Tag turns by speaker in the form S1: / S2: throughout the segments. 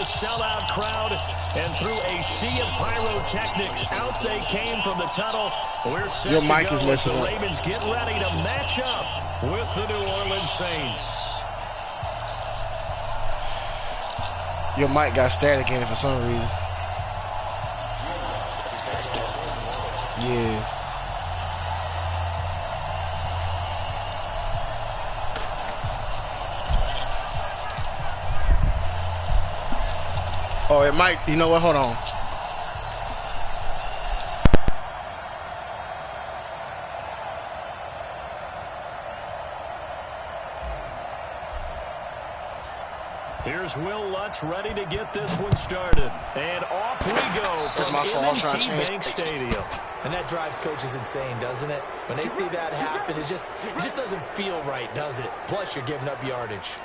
S1: Sellout crowd, and through a sea of pyrotechnics, out they came from the tunnel. We're set
S2: Your
S1: to
S2: mic
S1: go
S2: is
S1: as
S2: messing
S1: the
S2: up.
S1: Ravens get ready to match up with the New Orleans Saints.
S2: Your mic got static in it for some reason. Yeah. Oh, it might. You know what? Hold on.
S1: Here's Will Lutz ready to get this one started. And off we go from M&T Bank Stadium.
S3: And that drives coaches insane, doesn't it? When they see that happen, it just doesn't feel right, does it? Plus, you're giving up yardage.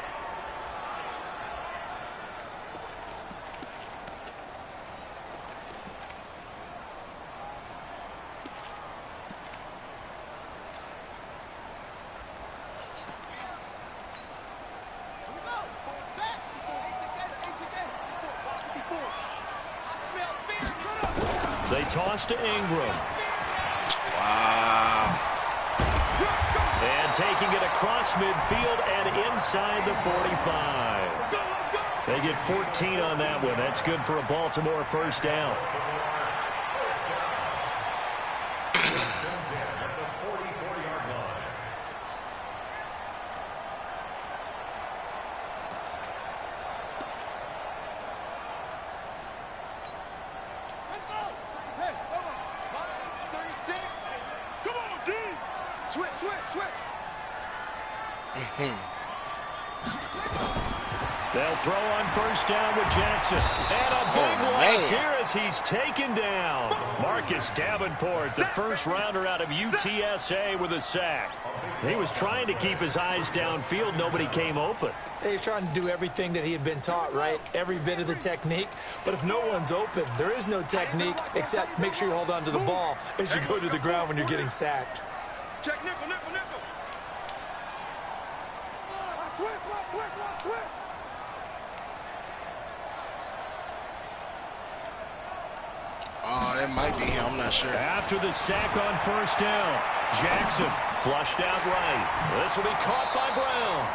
S1: They toss to Ingram.
S2: Wow.
S1: And taking it across midfield and inside the 45. They get 14 on that one. That's good for a Baltimore first down. They'll throw on first down with Jackson. And a big loss here as he's taken down. Marcus Davenport, the first rounder out of UTSA with a sack. He was trying to keep his eyes downfield. Nobody came open.
S3: He's trying to do everything that he had been taught, right? Every bit of the technique. But if no one's open, there is no technique except make sure you hold on to the ball as you go to the ground when you're getting sacked.
S4: Check nickel, nickel, nickel. Switch.
S2: Oh, that might be him. I'm not sure.
S1: After the sack on first down, Jackson flushed out right. This will be caught by Brown.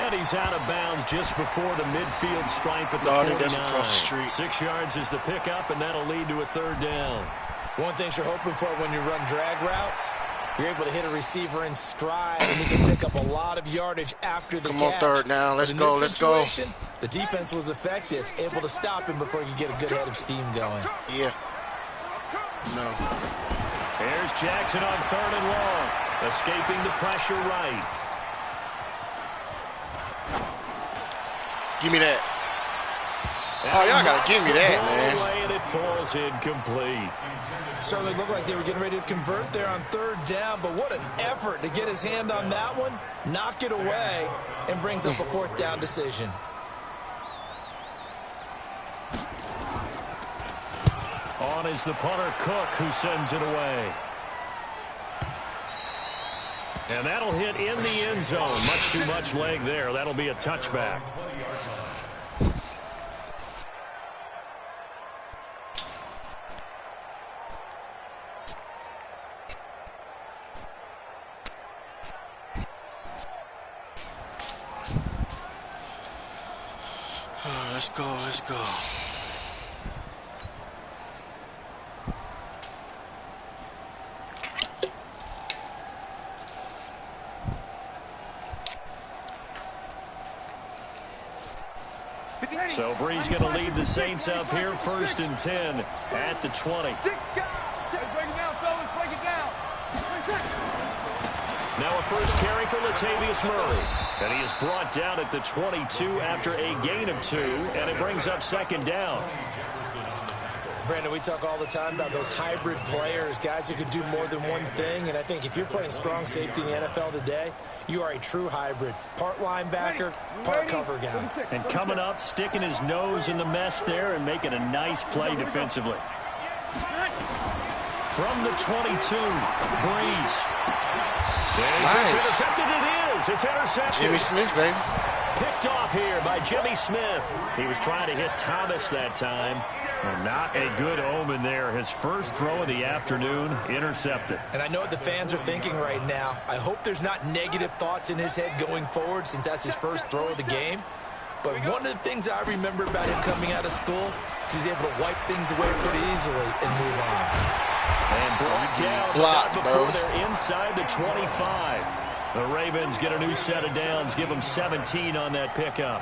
S1: And he's out of bounds just before the midfield stripe at the 49.
S2: That's across the street.
S1: 6 yards is the pickup, and that'll lead to a third down.
S3: One thing you're hoping for when you run drag routes, you're able to hit a receiver in stride, and you can pick up a lot of yardage after the catch.
S2: Come on, third down. Let's go.
S3: The defense was effective, able to stop him before he could get a good head of steam going.
S2: Yeah. No.
S1: Here's Jackson on third and long, escaping the pressure right.
S2: Give me that. Oh, y'all got to give me that, man.
S1: And it falls incomplete.
S3: Certainly looked like they were getting ready to convert there on third down, but what an effort to get his hand on that one, knock it away, and brings up a fourth down decision.
S1: On is the punter, Cook, who sends it away. And that'll hit in the end zone. Much too much leg there. That'll be a touchback.
S2: Let's go.
S1: So Bree's going to lead the Saints up here, 1st and 10 at the 20. Now a first carry for Latavius Murray. And he is brought down at the 22 after a gain of 2, and it brings up second down.
S3: Brandon, we talk all the time about those hybrid players, guys who can do more than one thing, and I think if you're playing strong safety in the NFL today, you are a true hybrid. Part linebacker, part cover guy.
S1: And coming up, sticking his nose in the mess there and making a nice play defensively. From the 22, Breeze. Nice. Intercepted it is. It's intercepted.
S2: Jimmy Smith, baby.
S1: picked off here by Jimmy Smith. He was trying to hit Thomas that time. Well, not a good omen there. His first throw of the afternoon intercepted.
S3: And I know what the fans are thinking right now. I hope there's not negative thoughts in his head going forward since that's his first throw of the game. But one of the things I remember about him coming out of school is he's able to wipe things away pretty easily and move on.
S1: And brought down
S2: blocked,
S1: before
S2: bro.
S1: they're inside the 25. The Ravens get a new set of downs, give them 17 on that pickup.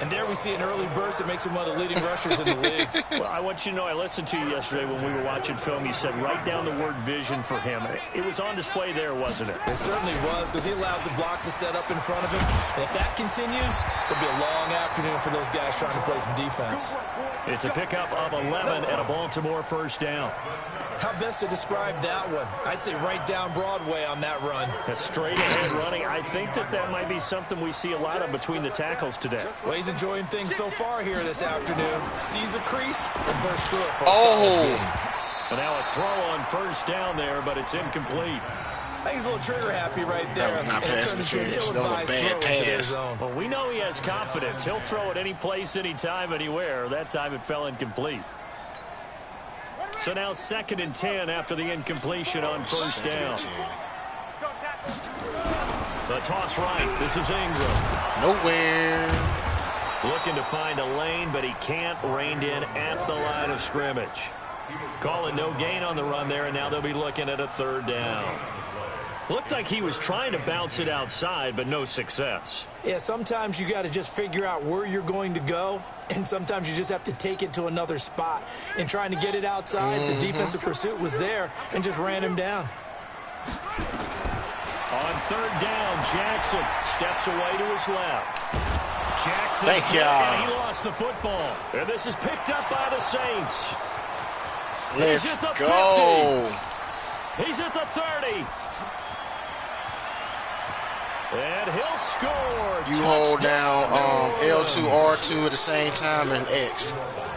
S3: And there we see an early burst that makes him one of the leading rushers in the league.
S1: Well, I want you to know, I listened to you yesterday when we were watching film. You said write down the word vision for him. It was on display there, wasn't it?
S3: It certainly was, because he allows the blocks to set up in front of him. And if that continues, it'll be a long afternoon for those guys trying to play some defense.
S1: It's a pickup of 11 and a Baltimore first down.
S3: How best to describe that one? I'd say right down Broadway on that run.
S1: A straight ahead running. I think that might be something we see a lot of between the tackles today.
S3: Well, he's enjoying things so far here this afternoon. Sees a crease and bursts through it for a solid gain.
S1: And now a throw on first down there, but it's incomplete.
S3: I think he's a little trigger happy right there.
S2: That was not pass interference. That was a bad pass.
S1: Well, we know he has confidence. He'll throw it any place, anytime, anywhere. That time it fell incomplete. So now 2nd and 10 after the incompletion on first down. The toss right. This is Ingram.
S2: Nowhere.
S1: Looking to find a lane, but he can't. Reined in at the line of scrimmage. Calling no gain on the run there, and now they'll be looking at a 3rd down. Looked like he was trying to bounce it outside, but no success.
S3: Yeah, sometimes you got to just figure out where you're going to go, and sometimes you just have to take it to another spot. In trying to get it outside, the defensive pursuit was there and just ran him down.
S1: On 3rd down, Jackson steps away to his left. Jackson,
S2: thank you.
S1: And he lost the football. And this is picked up by the Saints.
S2: Let's go.
S1: 50. He's at the 30. And he'll score.
S2: You hold down L2, R2 at the same time and X.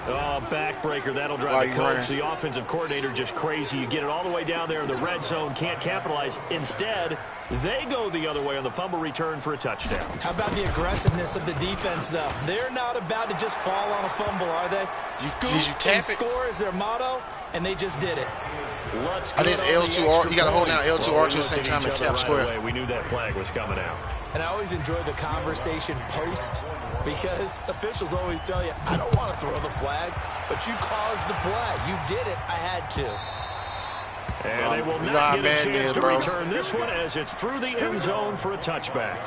S1: Oh, backbreaker. That'll drive the coach. The offensive coordinator just crazy. You get it all the way down there in the red zone, can't capitalize. Instead, they go the other way on the fumble return for a touchdown.
S3: How about the aggressiveness of the defense, though? They're not about to just fall on a fumble, are they?
S2: Did you tap it?
S3: Score is their motto, and they just did it.
S2: I did L2R. You got to hold down L2, R2 at the same time and tap square.
S1: We knew that flag was coming out.
S3: And I always enjoy the conversation post because officials always tell you, I don't want to throw the flag, but you caused the play. You did it. I had to.
S1: And they will not get a chance to return this one as it's through the end zone for a touchback.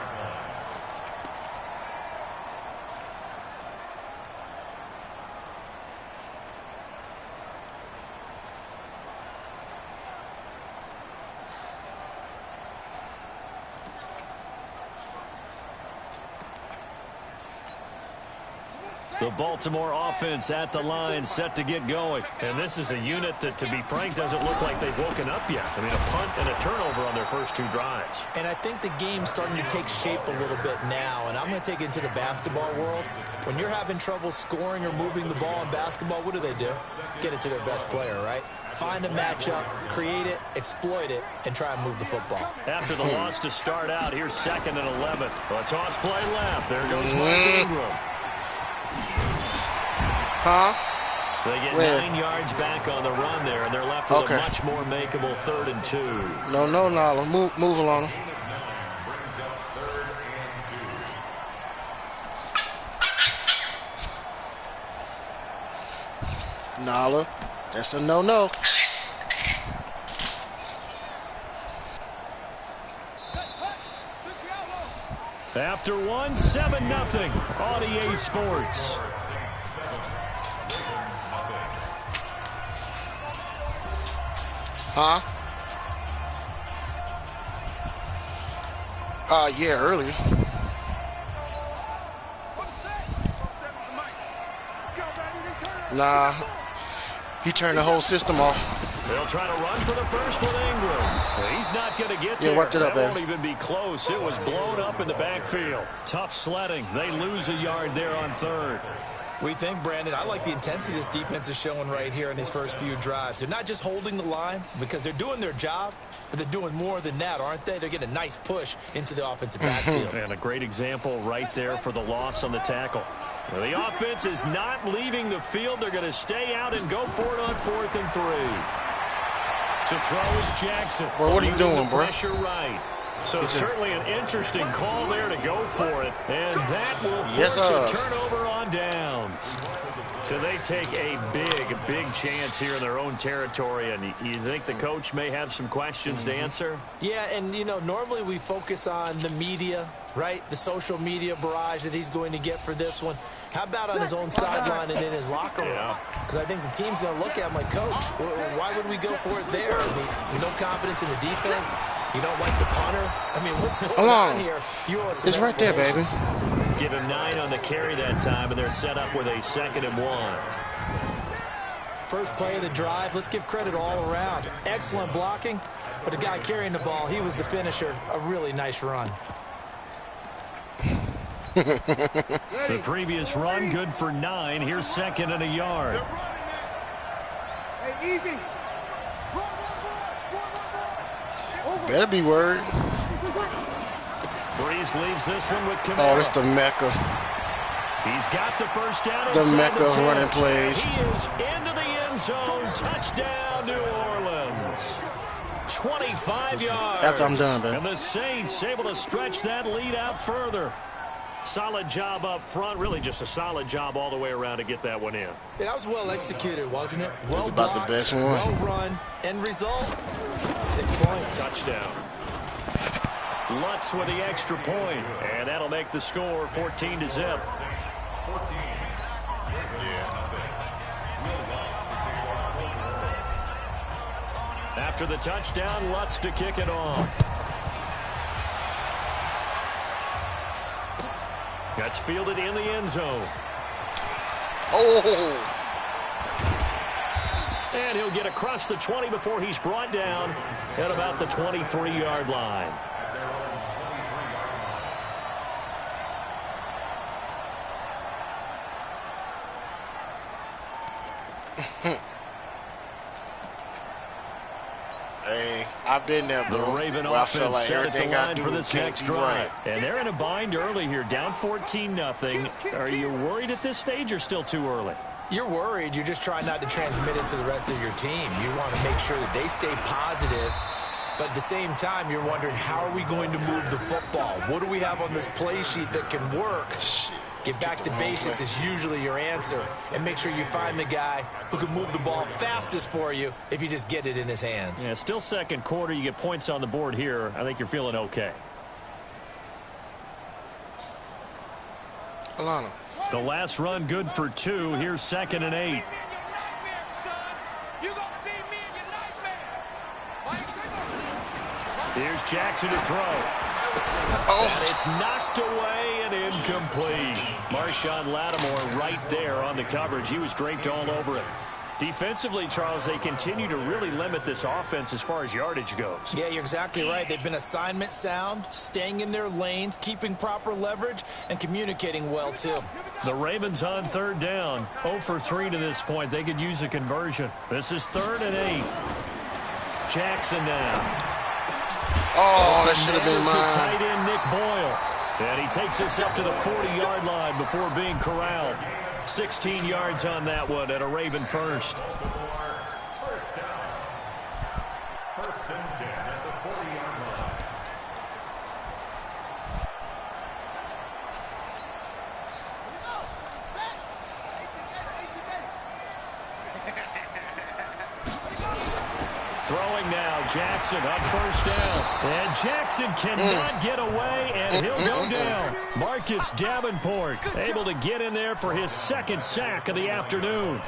S1: The Baltimore offense at the line, set to get going. And this is a unit that, to be frank, doesn't look like they've woken up yet. I mean, a punt and a turnover on their first 2 drives.
S3: And I think the game's starting to take shape a little bit now. And I'm going to take it to the basketball world. When you're having trouble scoring or moving the ball in basketball, what do? Get it to their best player, right? Find a matchup, create it, exploit it, and try and move the football.
S1: After the loss to start out, here's 2nd and 11. A toss play left. There goes Mark Ingram.
S2: Huh?
S1: They get 9 yards back on the run there, and they're left with a much more makeable 3rd and 2.
S2: No, Nala. Move along. Nala. That's a no-no.
S1: After 1, 7-0 on EA Sports.
S2: Huh? Yeah, earlier. Nah, he turned the whole system off.
S1: They'll try to run for the first with Ingram. He's not going to get there.
S2: Yeah, worked it up,
S1: that won't even be close. It was blown up in the backfield. Tough sledding. They lose a yard there on 3rd.
S3: We think, Brandon, I like the intensity this defense is showing right here in these first few drives. They're not just holding the line because they're doing their job, but they're doing more than that, aren't they? They're getting a nice push into the offensive backfield.
S1: And a great example right there for the loss on the tackle. Well, the offense is not leaving the field. They're going to stay out and go for it on 4th and 3. To throw is Jackson.
S2: Bro, what are you doing, bro?
S1: Pressure right. So certainly an interesting call there to go for it. And that will force a turnover on downs. So they take a big chance here in their own territory. And you think the coach may have some questions to answer?
S3: Yeah, and, you know, normally we focus on the media, right? The social media barrage that he's going to get for this one. How about on his own sideline and in his locker room? Because I think the team's going to look at him like, Coach, why would we go for it there? I mean, no confidence in the defense. You don't like the punter. I mean, what's going on here?
S2: It's right there, baby.
S1: Give him 9 on the carry that time, and they're set up with a 2nd and 1.
S3: First play of the drive. Let's give credit all around. Excellent blocking, but the guy carrying the ball, he was the finisher. A really nice run.
S1: The previous run, good for 9. Here's 2nd and a yard.
S4: Hey, easy.
S2: Better be word.
S1: Breeze leaves this one with Kamara.
S2: Oh, it's the Mecca.
S1: He's got the first down.
S2: The Mecca of running plays.
S1: He is into the end zone. Touchdown, New Orleans. 25 yards.
S2: After I'm done, man.
S1: And the Saints able to stretch that lead out further. Solid job up front. Really just a solid job all the way around to get that one in.
S3: That was well executed, wasn't it? Well
S2: It's about
S3: blocked,
S2: the best one.
S3: well run. End result, 6 points.
S1: Touchdown. Lutz with the extra point, and that'll make the score 14-0. After the touchdown, Lutz to kick it off. That's fielded in the end zone.
S2: Oh!
S1: And he'll get across the 20 before he's brought down at about the 23-yard line.
S2: Hey, I've been there, bro.
S1: The Raven
S2: I
S1: offense
S2: feel like
S1: set at the
S2: everything I
S1: line
S2: do
S1: for this
S2: can't
S1: next
S2: be
S1: drive.
S2: right.
S1: And they're in a bind early here, down 14-0. Are you worried at this stage or still too early?
S3: You're worried. You're just trying not to transmit it to the rest of your team. You want to make sure that they stay positive. But at the same time, you're wondering, how are we going to move the football? What do we have on this play sheet that can work? Get back to basics is usually your answer. And make sure you find the guy who can move the ball fastest for you if you just get it in his hands.
S1: Yeah, still second quarter. You get points on the board here. I think you're feeling okay.
S2: Alana.
S1: The last run good for 2. Here's 2nd and 8. Here's Jackson to throw. And it's knocked away and incomplete. Marshawn Lattimore right there on the coverage. He was draped all over it. Defensively, Charles, they continue to really limit this offense as far as yardage goes.
S3: Yeah, you're exactly right. They've been assignment sound, staying in their lanes, keeping proper leverage, and communicating well, too.
S1: The Ravens on 3rd down. 0 for 3 to this point. They could use a conversion. This is 3rd and 8. Jackson now.
S2: Oh, that should have been mine.
S1: Tight end Nick Boyle. And he takes us up to the 40-yard line before being corralled. 16 yards on that one at a Raven first. First and 10 at the 40-yard line. Throwing now, Jackson on 1st down. And Jackson cannot get away, and he'll go down. Marcus Davenport able to get in there for his 2nd sack of the afternoon.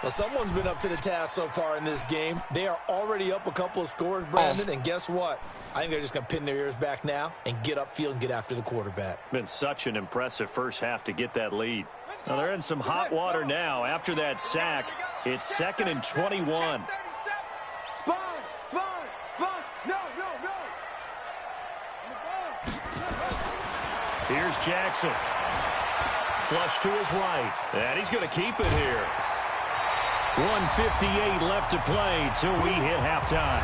S3: Well, someone's been up to the task so far in this game. They are already up a couple of scores, Brandon, and guess what? I think they're just going to pin their ears back now and get upfield and get after the quarterback.
S1: Been such an impressive first half to get that lead. Now they're in some hot water now. After that sack, it's 2nd and 21.
S4: Sponge, no.
S1: Here's Jackson. flush to his right. And he's going to keep it here. 1:58 left to play till we hit halftime.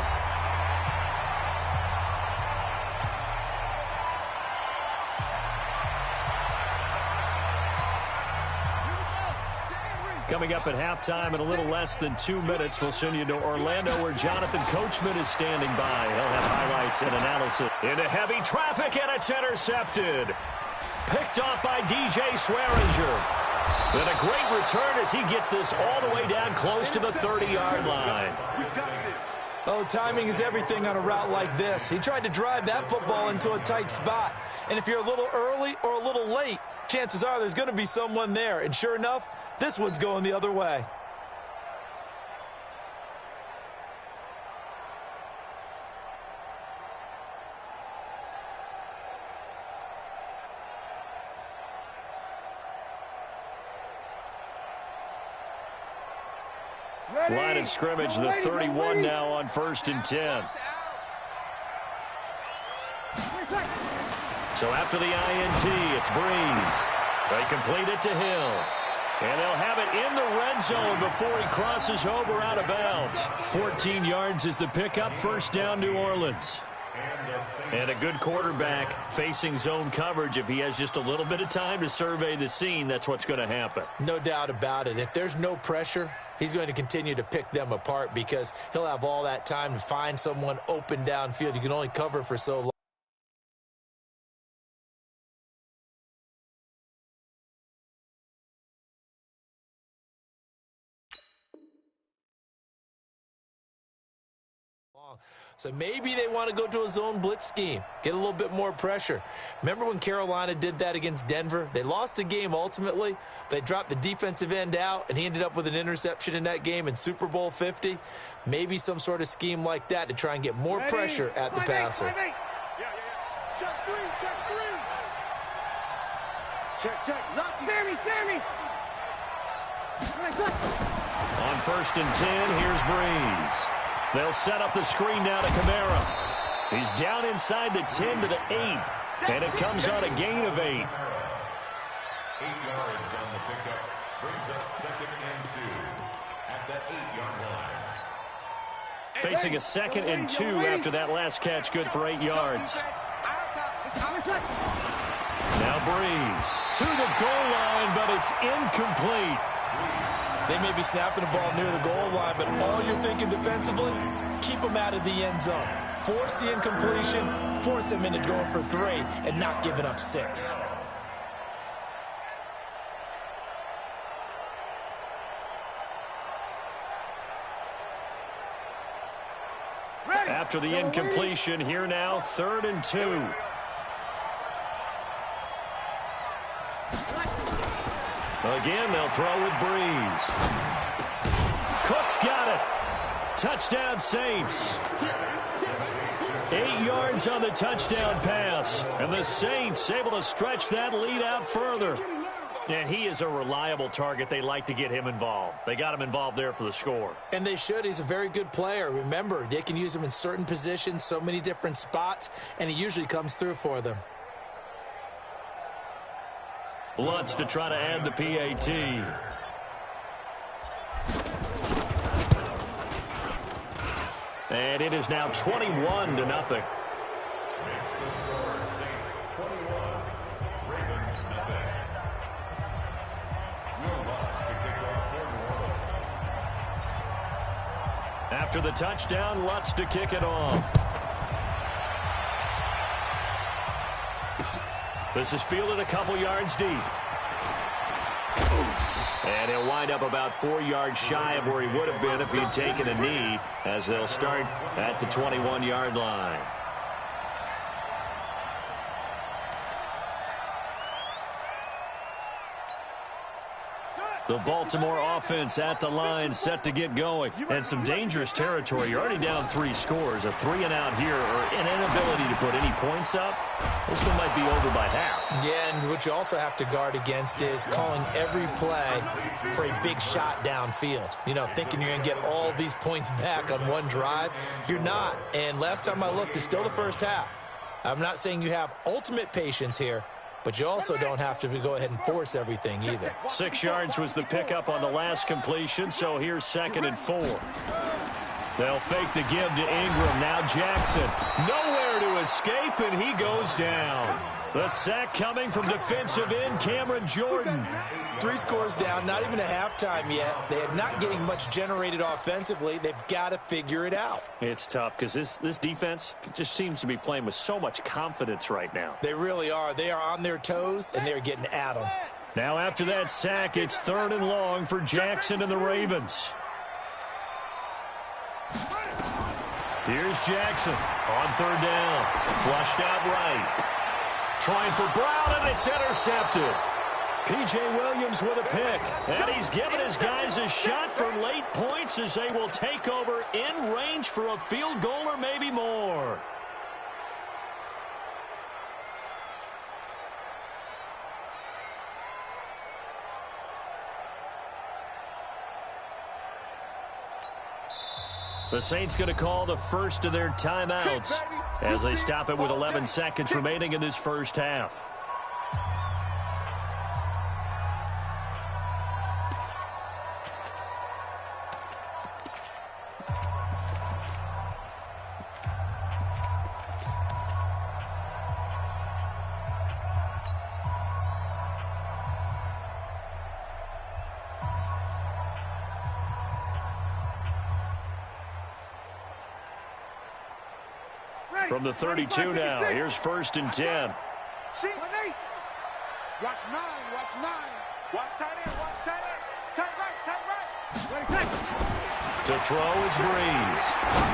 S1: Coming up at halftime in a little less than 2 minutes, we'll send you to Orlando where Jonathan Coachman is standing by. He'll have highlights and analysis. Into heavy traffic, and it's intercepted. Picked off by DJ Swearinger. And a great return as he gets this all the way down close to the 30-yard line.
S3: Oh, timing is everything on a route like this. He tried to drive that football into a tight spot. And if you're a little early or a little late, chances are there's going to be someone there. And sure enough, this one's going the other way.
S1: Line of scrimmage, the 31 now on 1st and 10. So after the INT, it's Breeze. They complete it to Hill. And they'll have it in the red zone before he crosses over out of bounds. 14 yards is the pickup, 1st down, New Orleans. And a good quarterback facing zone coverage. If he has just a little bit of time to survey the scene, that's what's going to happen.
S3: No doubt about it. If there's no pressure, he's going to continue to pick them apart because he'll have all that time to find someone open downfield. You can only cover for so long. So maybe they want to go to a zone blitz scheme, get a little bit more pressure. Remember when Carolina did that against Denver? They lost the game ultimately. They dropped the defensive end out, and he ended up with an interception in that game in Super Bowl 50. Maybe some sort of scheme like that to try and get more pressure at the passer.
S4: Check three. Check. Sammy.
S1: On 1st and 10, here's Breeze. They'll set up the screen now to Kamara. He's down inside the 10 to the 8, and it comes on a gain of 8.
S5: 8 yards on the pickup brings up 2nd and 2 at the 8-yard line.
S1: Facing a 2nd and 2 after that last catch, good for 8 yards. Now Breeze to the goal line, but it's incomplete.
S3: They may be snapping the ball near the goal line, but all you're thinking defensively, keep them out of the end zone. Force the incompletion, force them into going for 3, and not giving up 6.
S1: After the incompletion, here now, 3rd and 2. Again, they'll throw with Breeze. Cook's got it. Touchdown, Saints. 8 yards on the touchdown pass. And the Saints able to stretch that lead out further. And he is a reliable target. They like to get him involved. They got him involved there for the score.
S3: And they should. He's a very good player. Remember, they can use him in certain positions, so many different spots, and he usually comes through for them.
S1: Lutz to try to add the PAT. And it is now 21-0. After the touchdown, Lutz to kick it off. This is fielded a couple yards deep. And he'll wind up about 4 yards shy of where he would have been if he'd taken a knee, as they'll start at the 21-yard line. The Baltimore offense at the line, set to get going. And some dangerous territory. You're already down 3 scores. A 3-and-out here, or an inability to put any points up. This one might be over by half.
S3: Yeah, and what you also have to guard against is calling every play for a big shot downfield. You know, thinking you're going to get all these points back on one drive. You're not. And last time I looked, it's still the first half. I'm not saying you have ultimate patience here, but you also don't have to go ahead and force everything either.
S1: 6 yards was the pickup on the last completion, so here's 2nd and 4. They'll fake the give to Ingram. Now Jackson. Nowhere to escape, and he goes down. The sack coming from defensive end Cameron Jordan.
S3: 3 scores down, not even a halftime yet. They are not getting much generated offensively. They've got to figure it out.
S1: It's tough because this defense just seems to be playing with so much confidence right now.
S3: They really are. They are on their toes, and they're getting at them.
S1: Now after that sack, it's 3rd and long for Jackson and the Ravens. Here's Jackson on 3rd down. Flushed out right. Trying for Brown, and it's intercepted. P.J. Williams with a pick. And he's given his guys a shot for late points as they will take over in range for a field goal or maybe more. The Saints going to call the first of their timeouts as they stop it with 11 seconds remaining in this first half. From the 32 now, here's 1st and 10.
S4: See, watch 9, watch 9. Watch tight end, watch tight end. Tight right. Ready,
S1: To throw is Breeze.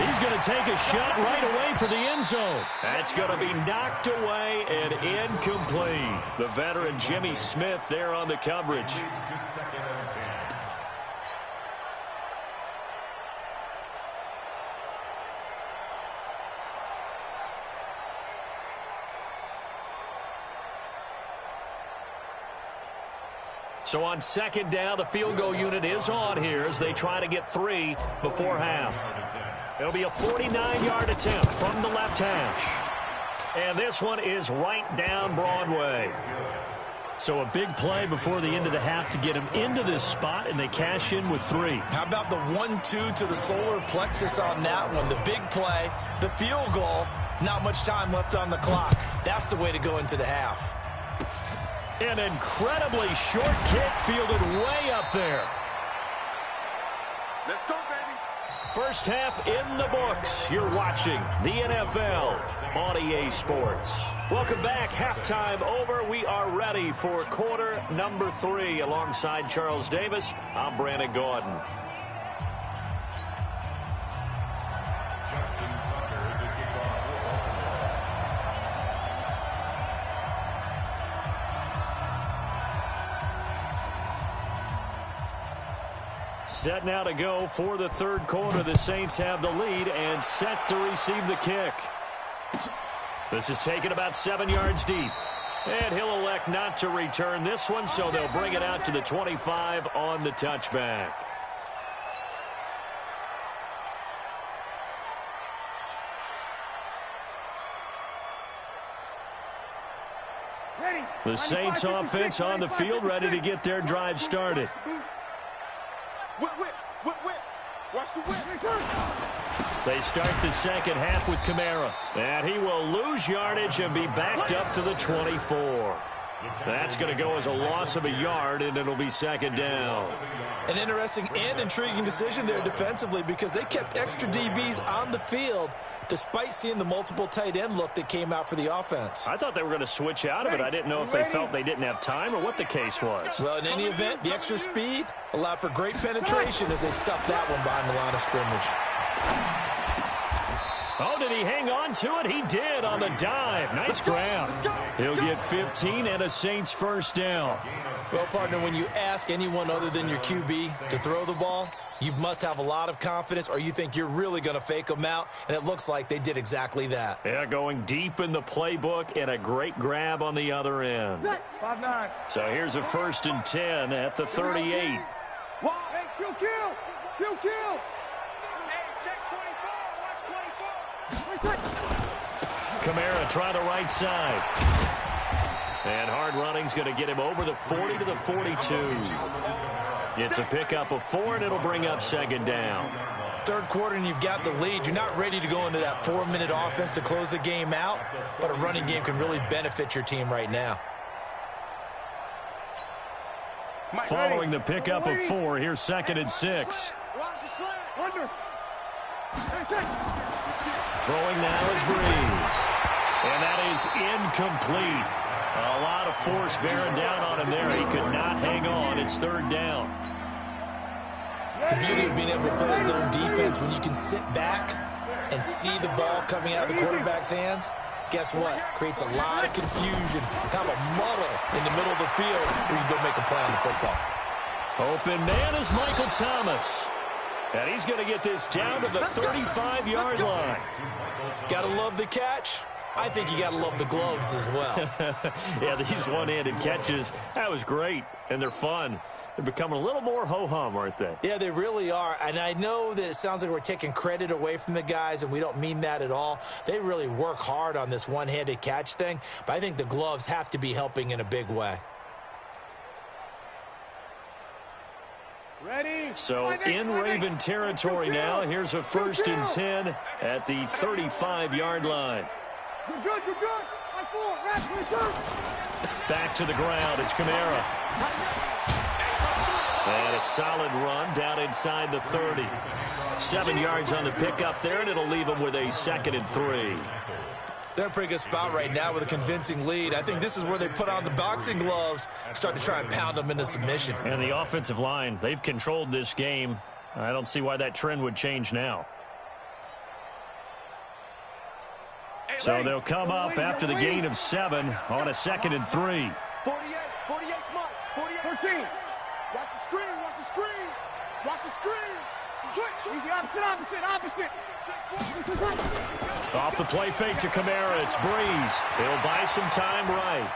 S1: He's going to take a shot right away for the end zone. That's going to be knocked away and incomplete. The veteran Jimmy Smith there on the coverage. So on 2nd down, the field goal unit is on here as they try to get 3 before half. It'll be a 49-yard attempt from the left hash. And this one is right down Broadway. So a big play before the end of the half to get them into this spot, and they cash in with 3.
S3: How about the 1-2 to the solar plexus on that one? The big play, the field goal, not much time left on the clock. That's the way to go into the half.
S1: An incredibly short kick fielded way up there.
S4: Let's go, baby.
S1: First half in the books. You're watching the NFL on EA Sports. Welcome back. Halftime over. We are ready for quarter number 3. Alongside Charles Davis, I'm Brandon Gordon. Set now to go for the 3rd quarter. The Saints have the lead and set to receive the kick. This is taken about 7 yards deep. And he'll elect not to return this one, so they'll bring it out to the 25 on the touchback. The Saints offense on the field, ready to get their drive started.
S4: Watch the whip.
S1: They start the second half with Kamara. And he will lose yardage and be backed up to the 24. That's going to go as a loss of a yard, and it'll be 2nd down.
S3: An interesting and intriguing decision there defensively because they kept extra DBs on the field despite seeing the multiple tight end look that came out for the offense.
S1: I thought they were going to switch out of it. I didn't know if they felt they didn't have time or what the case was.
S3: Well, in any event, the extra speed allowed for great penetration as they stuffed that one behind the line of scrimmage.
S1: Oh, did he hang on to it? He did on the dive. Nice grab. He'll get 15 and a Saints first down.
S3: Well, partner, when you ask anyone other than your QB to throw the ball, you must have a lot of confidence or you think you're really going to fake them out, and it looks like they did exactly that.
S1: Yeah, going deep in the playbook and a great grab on the other end.
S4: 5-9.
S1: So here's a 1st and 10 at the 38.
S4: Hey, kill. Hey, check 24. Watch 24.
S1: Kamara try the right side. And hard running's going to get him over the 40 to the 42. It's a pickup of 4, and it'll bring up second down.
S3: Third quarter, and you've got the lead. You're not ready to go into that 4-minute offense to close the game out, but a running game can really benefit your team right now.
S1: Following the pickup of 4, here's 2nd and 6. Throwing now is Breeze. And that is incomplete. A lot of force bearing down on him there. He could not hang on. It's 3rd down.
S3: The beauty of being able to play a zone defense when you can sit back and see the ball coming out of the quarterback's hands, guess what? Creates a lot of confusion, kind of a muddle in the middle of the field where you can go make a play on the football.
S1: Open man is Michael Thomas. And he's going to get this down to the 35-yard line.
S3: Got to love the catch. I think you got to love the gloves as well.
S1: Yeah, these one-handed catches, that was great, and they're fun. They're becoming a little more ho-hum, aren't they?
S3: Yeah, they really are. And I know that it sounds like we're taking credit away from the guys, and we don't mean that at all. They really work hard on this one-handed catch thing, but I think the gloves have to be helping in a big way.
S4: Ready?
S1: So in Raven territory now, here's a 1st and 10 at the 35-yard line.
S4: You're good, you're good. High 4, rest,
S1: Back to the ground, it's Kamara. And a solid run down inside the 30. 7 yards on the pickup there, and it'll leave him with a 2nd and 3.
S3: They're in a pretty good spot right now with a convincing lead. I think this is where they put on the boxing gloves, start to try and pound them into submission.
S1: And the offensive line, they've controlled this game. I don't see why that trend would change now. So they'll come up after the gain of 7 on a 2nd and 3.
S4: 48 smart, 13. Watch the screen, watch the screen. Watch the screen. Switch. Easy, opposite.
S1: Off the play fake to Kamara, it's Breeze. He'll buy some time right.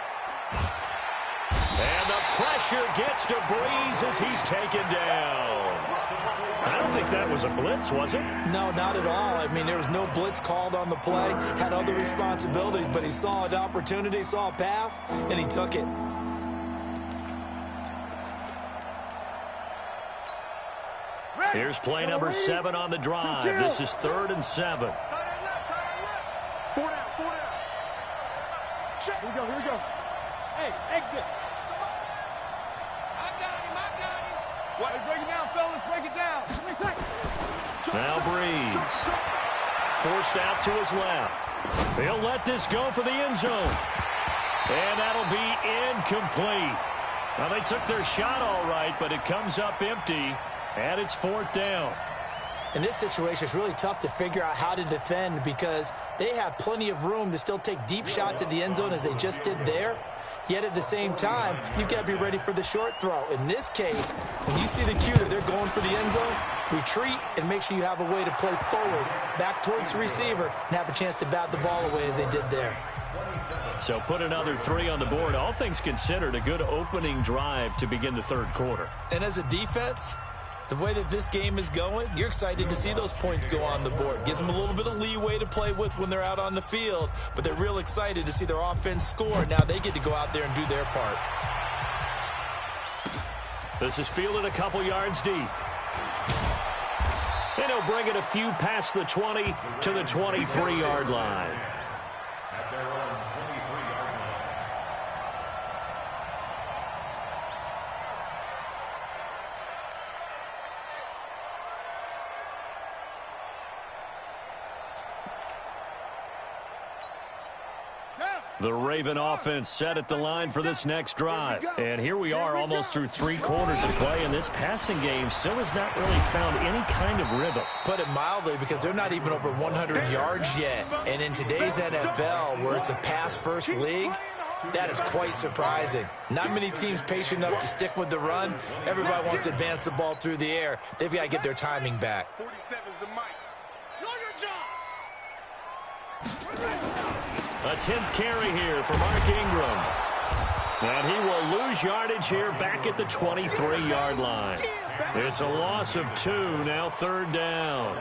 S1: And the pressure gets to Breeze as he's taken down. I don't think that was a blitz, was it?
S3: No, not at all. I mean, there was no blitz called on the play. Had other responsibilities, but he saw an opportunity, saw a path, and he took it.
S1: Here's play number 7 on the drive. This is 3rd and 7.
S4: 4 down. Check. Here we go. Hey, exit. I got him. What? Break it down, fellas. Break it down.
S1: Now Breeze. Forced out to his left. He'll let this go for the end zone. And that'll be incomplete. Now, they took their shot all right, but it comes up empty. And it's 4th down.
S3: In this situation, it's really tough to figure out how to defend because they have plenty of room to still take deep shots at the end zone as they just did there. Yet at the same time, you've got to be ready for the short throw. In this case, when you see the cue that they're going for the end zone, retreat and make sure you have a way to play forward, back towards the receiver, and have a chance to bat the ball away as they did there.
S1: So put another 3 on the board. All things considered, a good opening drive to begin the 3rd quarter.
S3: And as a defense, the way that this game is going, you're excited to see those points go on the board. Gives them a little bit of leeway to play with when they're out on the field, but they're real excited to see their offense score. Now they get to go out there and do their part.
S1: This is fielded a couple yards deep. And he'll bring it a few past the 20 to the 23-yard line.
S5: At their own 23-yard line.
S1: The Raven offense set at the line for this next drive. And here we are almost through 3 quarters of play, and this passing game still has not really found any kind of rhythm.
S3: Put it mildly, because they're not even over 100 yards yet. And in today's NFL, where it's a pass-first league, that is quite surprising. Not many teams patient enough to stick with the run. Everybody wants to advance the ball through the air. They've got to get their timing back.
S4: 47's the mic. Know your job.
S1: A 10th carry here for Mark Ingram. And he will lose yardage here back at the 23-yard line. It's a loss of 2, now 3rd down.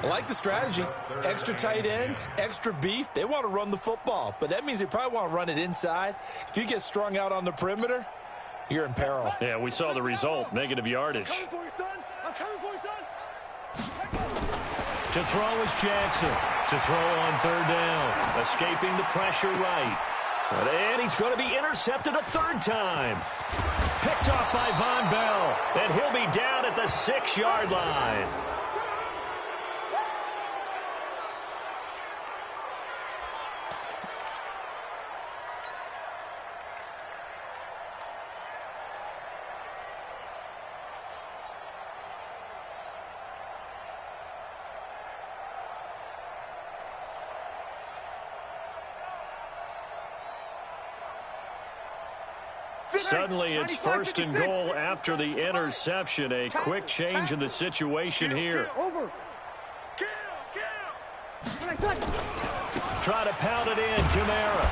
S3: I like the strategy. Extra tight ends, extra beef. They want to run the football, but that means they probably want to run it inside. If you get strung out on the perimeter, you're in peril.
S1: Yeah, we saw the result, negative yardage.
S4: I'm coming for you, son. I'm coming for you, son.
S1: To throw is Jackson. To throw on 3rd down. Escaping the pressure right. And he's going to be intercepted a 3rd time. Picked off by Von Bell. And he'll be down at the 6-yard line. Suddenly, it's 1st and goal after the interception. A quick change in the situation here.
S4: Over.
S1: Try to pound it in, Kamara.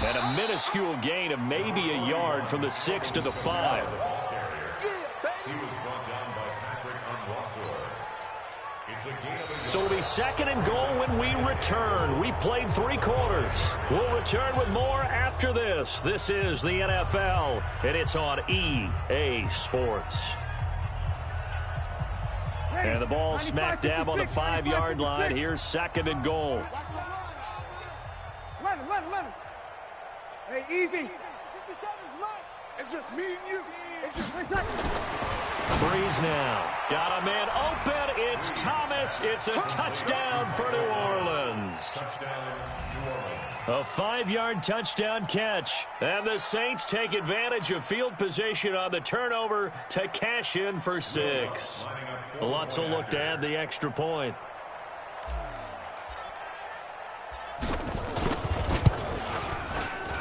S1: And a minuscule gain of maybe a yard from the 6 to the 5.
S5: He was brought down by Patrick Unwasser. It's a gain of
S1: So it'll be 2nd and goal when we return. We've played 3 quarters. We'll return with more after this. This is the NFL, and it's on EA Sports. And the ball smack dab on the 5-yard line. Here's 2nd and goal.
S4: 11. Hey, easy. 57's mine. It's just me and you. It's just
S1: Breeze now. Got a man open. It's Thomas. It's a touchdown for New Orleans.
S5: touchdown, New Orleans.
S1: A 5-yard touchdown catch. And the Saints take advantage of field position on the turnover to cash in for 6. Lutz will look to add the extra point.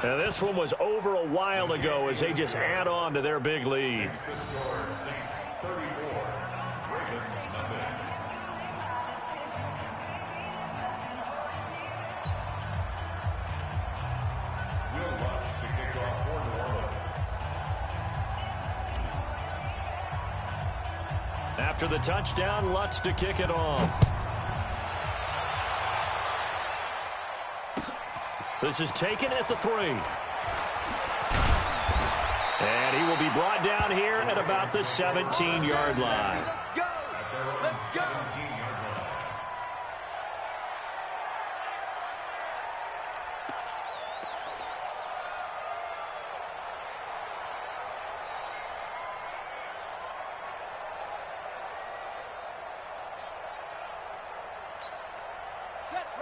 S1: And this one was over a while ago as they just add on to their big lead.
S5: The score, Saints 34, Ravens nothing. Will Lutz to kick off for New Orleans.
S1: After the touchdown, Lutz to kick it off. This is taken at the 3. And he will be brought down here at about the 17-yard line.
S4: Go. Let's go.
S5: 17-yard line.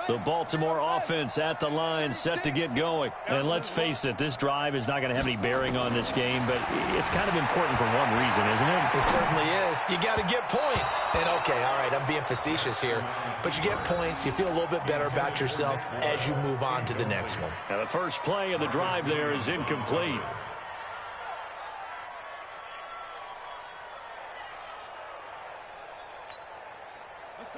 S1: The Baltimore offense at the line, set to get going. And let's face it, this drive is not going to have any bearing on this game, but it's kind of important for one reason, isn't it?
S3: It certainly is. You got to get points. And, okay, all right, I'm being facetious here. But you get points, you feel a little bit better about yourself as you move on to the next one.
S1: And the first play of the drive there is incomplete.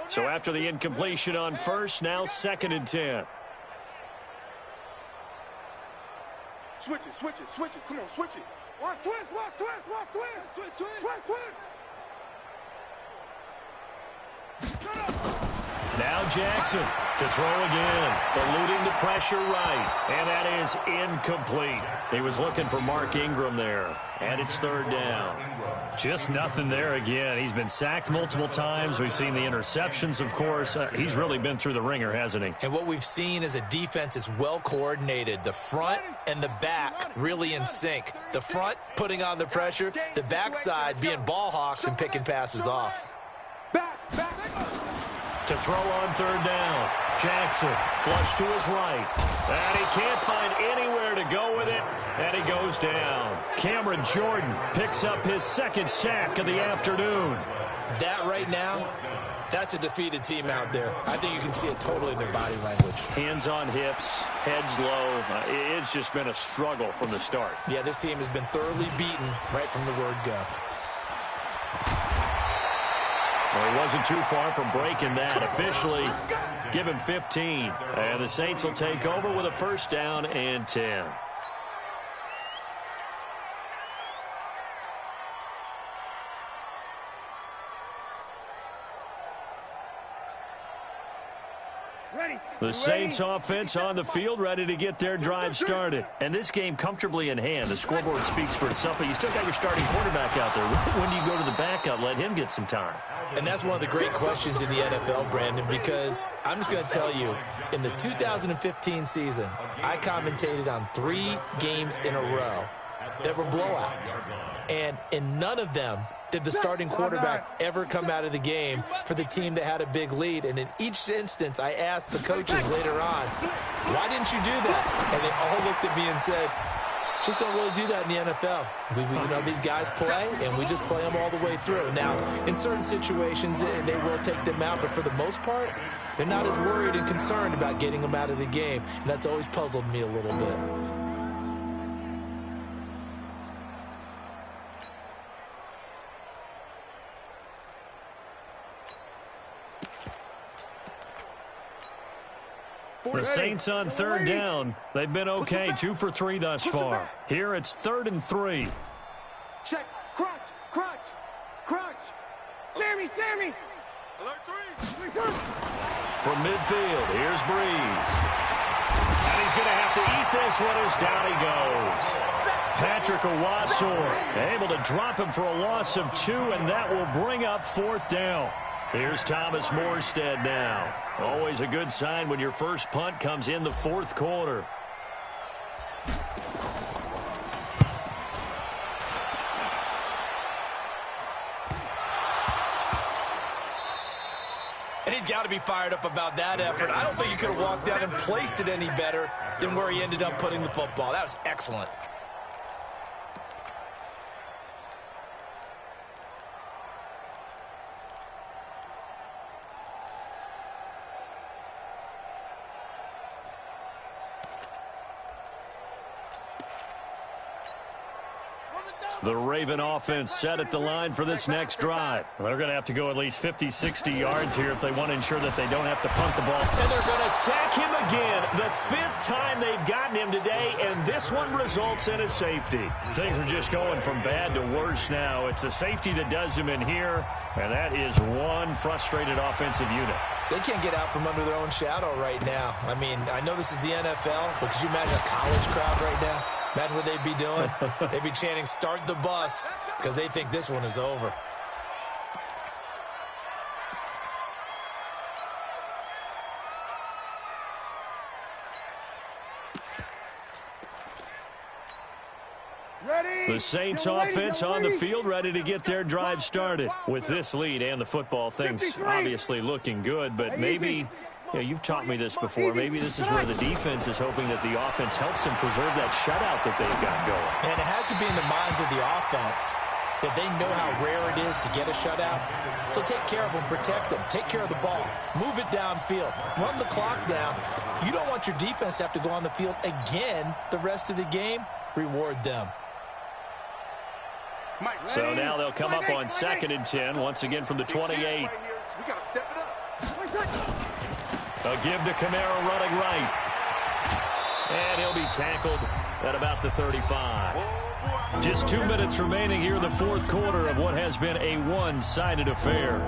S1: So after the incompletion on first, now 2nd and 10.
S4: Switch it. Come on, switch it. Watch twist.
S1: Now Jackson to throw again, eluding the pressure right, and that is incomplete. He was looking for Mark Ingram there, and it's 3rd down. Just nothing there again. He's been sacked multiple times. We've seen the interceptions, of course. He's really been through the ringer, hasn't he?
S3: And what we've seen is a defense that's well coordinated. The front and the back really in sync. The front putting on the pressure, the backside being ball hawks and picking passes off.
S4: Back.
S1: To throw on 3rd down. Jackson flush to his right. And he can't find anywhere to go with it. And he goes down. Cameron Jordan picks up his 2nd sack of the afternoon.
S3: That right now, that's a defeated team out there. I think you can see it totally in their body language.
S1: Hands on hips, heads low. It's just been a struggle from the start.
S3: Yeah, this team has been thoroughly beaten right from the word go.
S1: Well, he wasn't too far from breaking that. Officially, give him 15. And the Saints will take over with a 1st down and 10. The Saints offense on the field, ready to get their drive started. And this game comfortably in hand. The scoreboard speaks for itself, but you still got your starting quarterback out there. When do you go to the backup? Let him get some time.
S3: And that's one of the great questions in the NFL, Brandon, because I'm just going to tell you, in the 2015 season, I commentated on 3 games in a row that were blowouts. And in none of them did the starting quarterback ever come out of the game for the team that had a big lead. And in each instance, I asked the coaches later on, why didn't you do that? And they all looked at me and said, just don't really do that in the NFL. You know, these guys play, and we just play them all the way through. Now, in certain situations, they will take them out, but for the most part, they're not as worried and concerned about getting them out of the game, and that's always puzzled me a little bit.
S1: The Saints on third down. They've been okay, 2 for 3 thus far. Here it's 3rd and 3.
S4: Check. Crunch. Crunch. Crunch. Sammy. Alert 3.
S1: From midfield, here's Breeze. And he's going to have to eat this one as down he goes. Patrick Owasor able to drop him for a loss of 2, and that will bring up 4th down. Here's Thomas Morstead now. Always a good sign when your first punt comes in the 4th quarter.
S3: And he's got to be fired up about that effort. I don't think he could have walked down and placed it any better than where he ended up putting the football. That was excellent.
S1: The Raven offense set at the line for this next drive. They're going to have to go at least 50, 60 yards here if they want to ensure that they don't have to punt the ball. And they're going to sack him again. The 5th time they've gotten him today, and this one results in a safety. Things are just going from bad to worse now. It's a safety that does him in here, and that is one frustrated offensive unit.
S3: They can't get out from under their own shadow right now. I mean, I know this is the NFL, but could you imagine a college crowd right now? Imagine what they'd be doing. They'd be chanting, "Start the bus," because they think this one is over.
S1: The Saints offense on the field ready to get their drive started. With this lead and the football, things obviously looking good, but maybe, you've taught me this before, maybe this is where the defense is hoping that the offense helps them preserve that shutout that they've got going.
S3: And it has to be in the minds of the offense that they know how rare it is to get a shutout. So take care of them, protect them, take care of the ball, move it downfield, run the clock down. You don't want your defense to have to go on the field again the rest of the game. Reward them.
S1: So now they'll come up on 2nd and 10, once again from the 28.
S4: We got to step it up.
S1: A give to Kamara running right. And he'll be tackled at about the 35. Just 2 minutes remaining here in the 4th quarter of what has been a one-sided affair.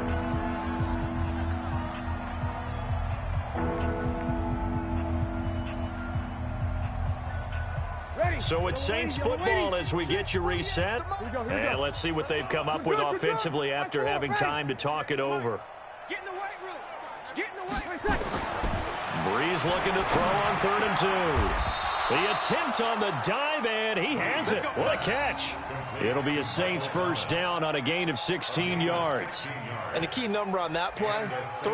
S1: So it's Saints football as we get you reset. And let's see what they've come up with offensively after having time to talk it over.
S4: Get in the weight room. Get in the weight room.
S1: Breeze looking to throw on 3rd and 2. The attempt on the dive, and he has it. What a catch. It'll be a Saints first down on a gain of 16 yards.
S3: And the key number on that play, 3.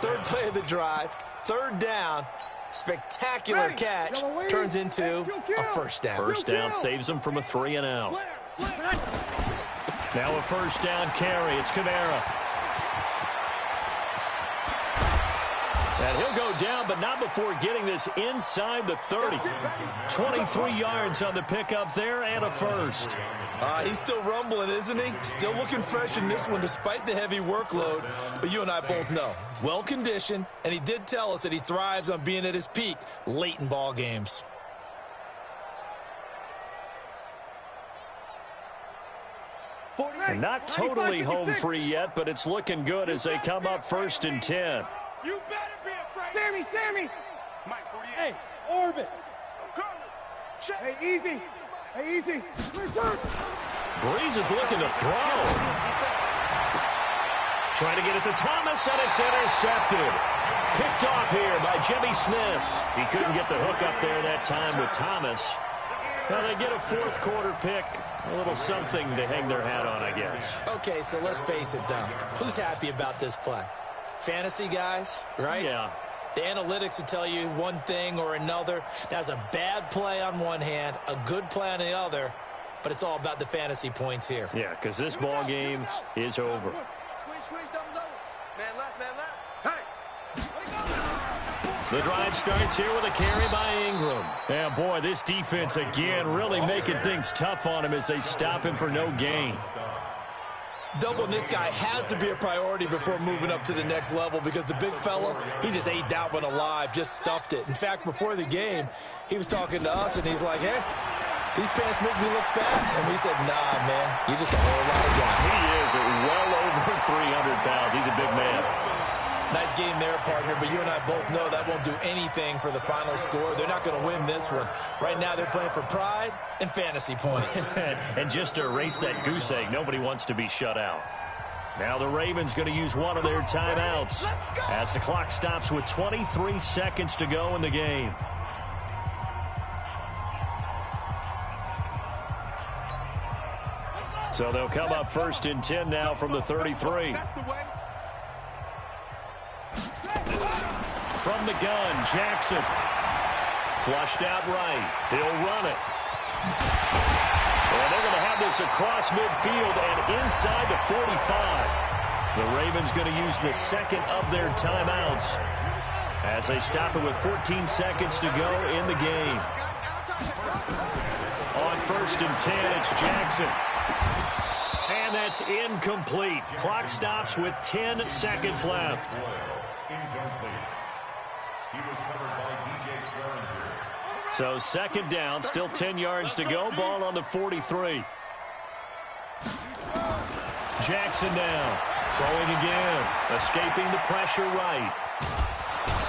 S3: 3rd play of the drive, 3rd down. Spectacular catch turns into a first down.
S1: First down saves them from a 3 and out. Now a first down carry. It's Kamara. And he'll go down, but not before getting this inside the 30. 23 yards on the pickup there and a first.
S3: He's still rumbling, isn't he? Still looking fresh in this one despite the heavy workload. But you and I both know, well-conditioned, and he did tell us that he thrives on being at his peak late in ball games.
S1: And not totally home free yet, but it's looking good as they come up 1st and 10.
S4: You better be afraid. Sammy. Mike, 48. Hey, orbit. Hey, easy. Hey, easy.
S1: Breeze is looking to throw. Trying to get it to Thomas, and it's intercepted. Picked off here by Jimmy Smith. He couldn't get the hook up there that time with Thomas. Well, they get a fourth quarter pick. A little something to hang their hat on, I guess.
S3: Okay, so let's face it, though. Who's happy about this play? Fantasy guys, right?
S1: Yeah.
S3: The analytics will tell you one thing or another. That's a bad play on one hand, a good play on the other, but it's all about the fantasy points here.
S1: Yeah, because this ball game is over.
S4: Squeeze, double. Man left. Hey!
S1: The drive starts here with a carry by Ingram. Yeah, boy, this defense again really making things tough on him as they stop him for no gain.
S3: Doubling this guy has to be a priority before moving up to the next level because the big fella, he just ate that one alive, just stuffed it. In fact, before the game, he was talking to us, and he's like, hey, these pants make me look fat. And we said, nah, man, you're just a whole lot of guy.
S1: He is well over 300 pounds. He's a big man.
S3: Nice game there, partner, but you and I both know that won't do anything for the final score. They're not going to win this one. Right now, they're playing for pride and fantasy points.
S1: And just to erase that goose egg, nobody wants to be shut out. Now the Ravens going to use one of their timeouts as the clock stops with 23 seconds to go in the game. So they'll come up first and 10 now from the 33. From the gun, Jackson. Flushed out right. He'll run it. And they're going to have this across midfield and inside the 45. The Ravens going to use the second of their timeouts as they stop it with 14 seconds to go in the game. On first and 10, it's Jackson. And that's incomplete. Clock stops with 10 seconds left. So second down, still 10 yards to go. Ball on the 43. Jackson now. Throwing again. Escaping the pressure right.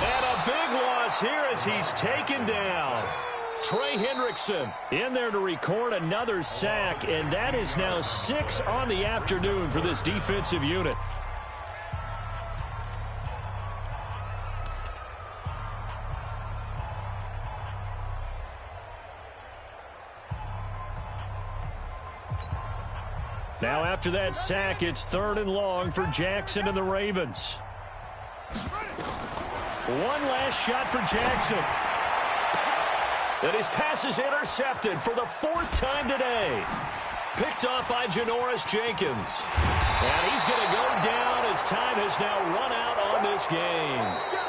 S1: And a big loss here as he's taken down. Trey Hendrickson in there to record another sack, and that is now 6 on the afternoon for this defensive unit. Now after that sack, it's 3rd and long for Jackson and the Ravens. One last shot for Jackson. And his pass is intercepted for the 4th time today. Picked off by Janoris Jenkins. And he's going to go down as time has now run out on this game.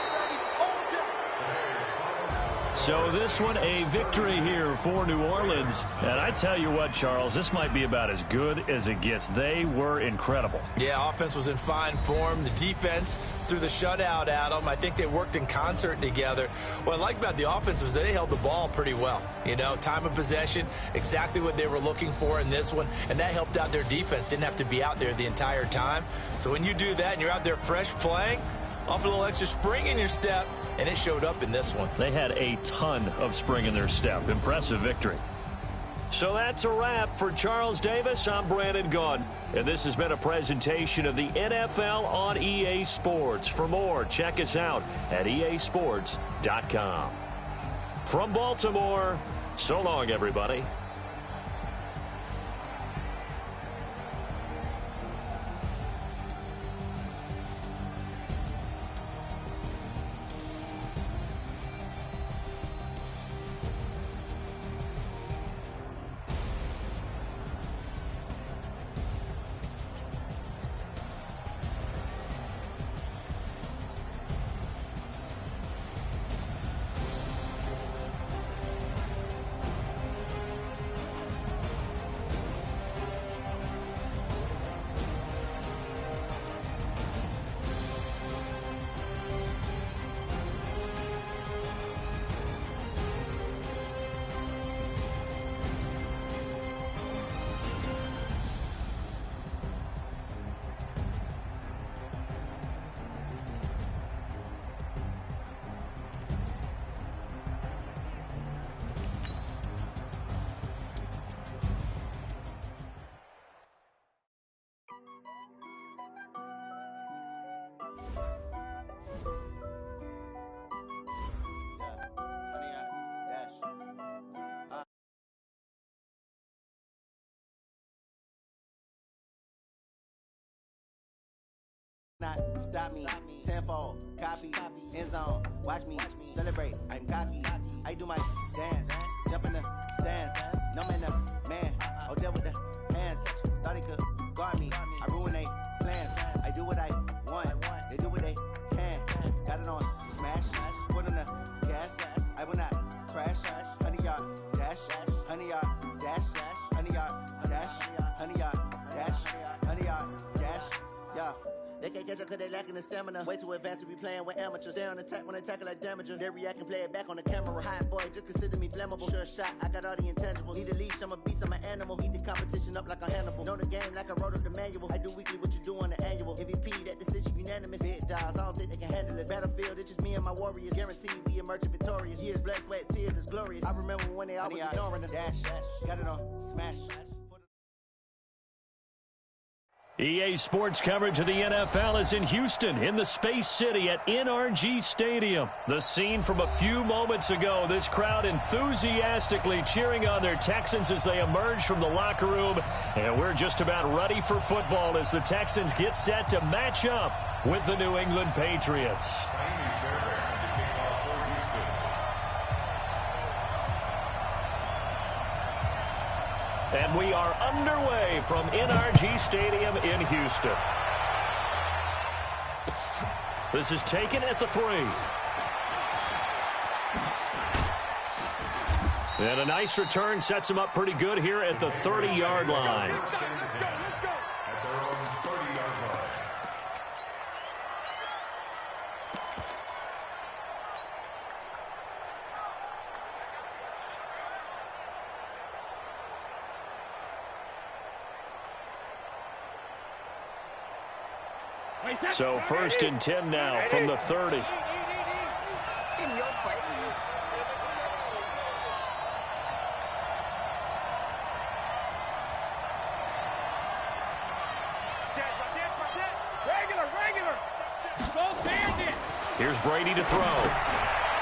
S1: So this one, a victory here for New Orleans. And I tell you what, Charles, this might be about as good as it gets. They were incredible.
S3: Yeah, offense was in fine form. The defense threw the shutout at them. I think they worked in concert together. What I like about the offense was that they held the ball pretty well. You know, time of possession, exactly what they were looking for in this one. And that helped out their defense. Didn't have to be out there the entire time. So when you do that and you're out there fresh playing, off a little extra spring in your step, and it showed up in this one.
S1: They had a ton of spring in their step. Impressive victory. So that's a wrap for Charles Davis. I'm Brandon Gunn, and this has been a presentation of the NFL on EA Sports. For more, check us out at easports.com. From Baltimore, so long, everybody.
S6: Not stop me, tenfold, copy, end zone, watch me, celebrate, I'm cocky, I do my dance, jump in the stands, no man up, man, oh deal with the hands, thought he could guard me, I ruin they plans, I do what I want, they do what they can, got it on smash, put on the gas, I will not crash, 100-yard dash, 100-yard dash, 100-yard dash, 100-yard dash, 100-yard dash, yeah. They can't catch up cause they lacking the stamina. Way too advanced to be playing with amateurs. Stay on attack when they tackle like damager. They react and play it back on the camera. Hot boy, just consider me flammable. Sure shot, I got all the intangibles. Need a leash, I'm a beast, I'm an animal. Heat the competition up like a Hannibal. Know the game like I wrote up the manual. I do weekly what you do on the annual. MVP, that decision unanimous. Big dogs, I don't think they can handle it. Battlefield, it's just me and my warriors. Guaranteed we emerging victorious. Years, blood, sweat, tears, it's glorious. I remember when they always ignoring us. Dash, got it on smash.
S1: EA Sports coverage of the NFL is in Houston, in the Space City at NRG Stadium. The scene from a few moments ago, this crowd enthusiastically cheering on their Texans as they emerge from the locker room. And we're just about ready for football as the Texans get set to match up with the New England Patriots. And we are underway from NRG Stadium in Houston. This is taken at the 3. And a nice return sets him up pretty good here at the 30-yard line.
S4: Let's go.
S5: At their own 30-yard line.
S1: So 1st and 10 now from the 30.
S2: In your face.
S4: Regular. Go bandit.
S1: Here's Brady to throw.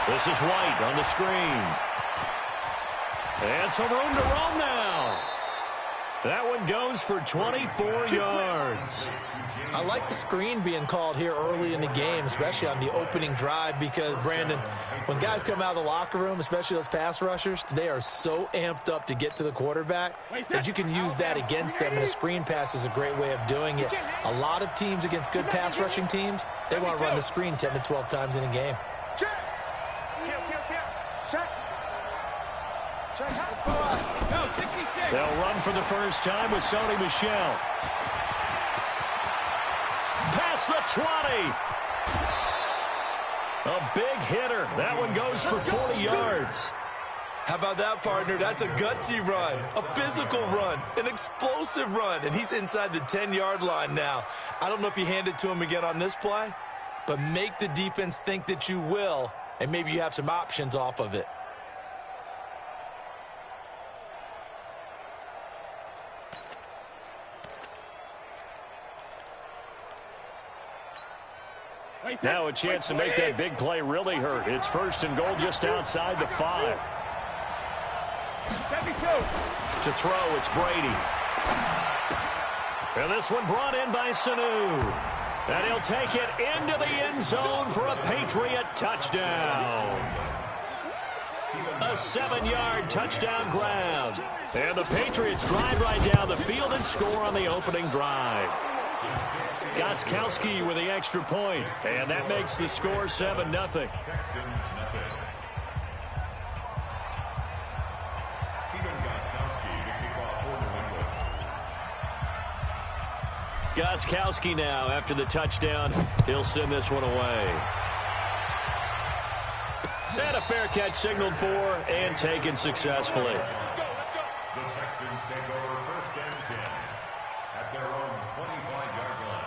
S1: This is White on the screen. And some room to roam now. That one goes for 24 yards.
S3: I like the screen being called here early in the game, especially on the opening drive, because, Brandon, when guys come out of the locker room, especially those pass rushers, they are so amped up to get to the quarterback that you can use that against them, and a screen pass is a great way of doing it. A lot of teams against good pass rushing teams, they want to run the screen 10 to 12 times in a game.
S4: Check. Check. Go, 66.
S1: They'll run for the first time with Sony Michel. Past the 20. A big hitter. That one goes for 40 yards.
S3: How about that, partner? That's a gutsy run, a physical run, an explosive run, and he's inside the 10-yard line now. I don't know if you hand it to him again on this play, but make the defense think that you will, and maybe you have some options off of it.
S1: Now a chance to make that big play really hurt. It's 1st and goal just outside the 5.
S4: 72.
S1: To throw, it's Brady. And this one brought in by Sanu. And he'll take it into the end zone for a Patriot touchdown. A 7-yard touchdown grab. And the Patriots drive right down the field and score on the opening drive. Gostkowski with the extra point, and that makes the score 7-0. Gostkowski now, after the touchdown, he'll send this one away. And a fair catch signaled for and taken successfully.
S5: The Texans take over 1st and 10 at their own 25-yard line.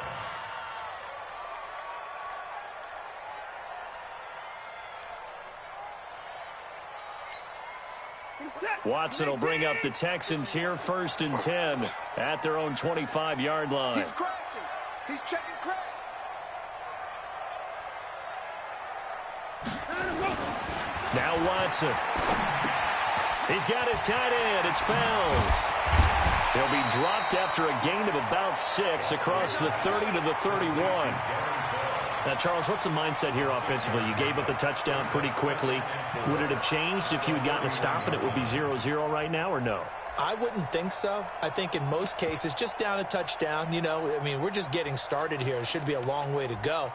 S1: Watson will bring up the Texans here 1st and 10 at their own 25-yard line.
S4: He's crashing. He's checking crash.
S1: Now Watson. He's got his tight end. It's Fells. He'll be dropped after a gain of about 6 across the 30 to the 31. Now, Charles, what's the mindset here offensively? You gave up the touchdown pretty quickly. Would it have changed if you had gotten a stop and it would be 0-0 right now, or no?
S3: I wouldn't think so. I think in most cases, just down a touchdown, you know, I mean, we're just getting started here. It should be a long way to go.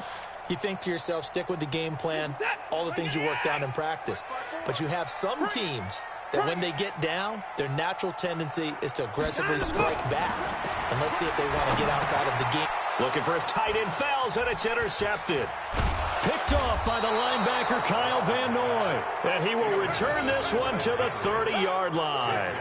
S3: You think to yourself, stick with the game plan, all the things you worked out in practice. But you have some teams that when they get down, their natural tendency is to aggressively strike back. And let's see if they want to get outside of the game.
S1: Looking for his tight end, fouls, and it's intercepted. Picked off by the linebacker, Kyle Van Noy. And he will return this one to the 30-yard line.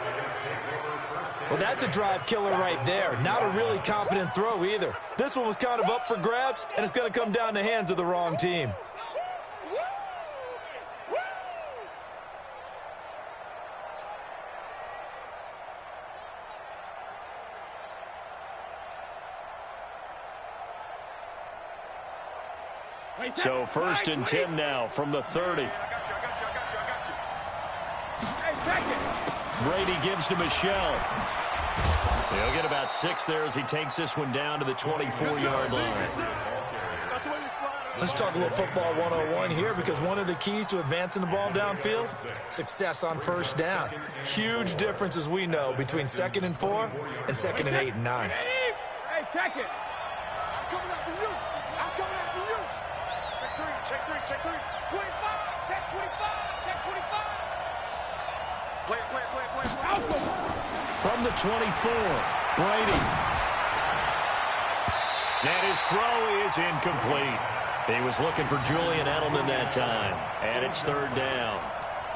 S3: Well, that's a drive killer right there. Not a really confident throw either. This one was kind of up for grabs, and it's going to come down the hands of the wrong team.
S1: So 1st and 10 now from the 30. Brady gives to Michelle. He'll get about 6 there as he takes this one down to the 24-yard line.
S3: Let's talk a little football 101 here, because one of the keys to advancing the ball downfield, success on 1st down. Huge difference, as we know, between 2nd and 4 and 2nd and 8 and 9.
S4: Hey, check it. I'm coming after you. I'm coming after you. Check 3, check 3, check 3. 25, check 25, check 25. Play.
S1: From the 24, Brady. And his throw is incomplete. He was looking for Julian Edelman that time. And it's 3rd down.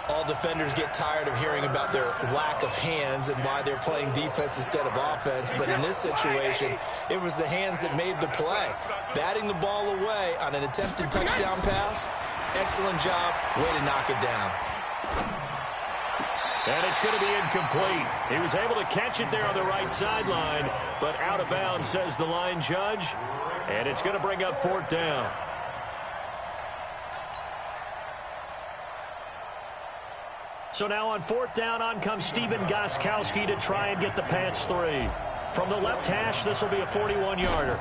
S3: All defenders get tired of hearing about their lack of hands and why they're playing defense instead of offense. But in this situation, it was the hands that made the play. Batting the ball away on an attempted touchdown pass. Excellent job. Way to knock it down.
S1: And it's going to be incomplete. He was able to catch it there on the right sideline, but out of bounds, says the line judge. And it's going to bring up 4th down. So now on 4th down, on comes Steven Gostkowski to try and get the Pats 3. From the left hash, this will be a 41-yarder.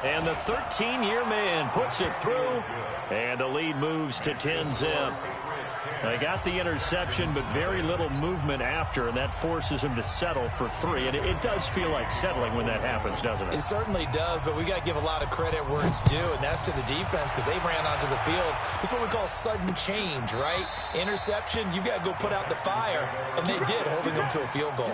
S1: And the 13-year man puts it through, and the lead moves to 10-zip. They got the interception, but very little movement after, and that forces him to settle for 3. And it does feel like settling when that happens, doesn't it?
S3: It certainly does, but we got to give a lot of credit where it's due, and that's to the defense, because they ran onto the field. This is what we call sudden change, right? Interception, you got to go put out the fire, and they did, holding them to a field goal.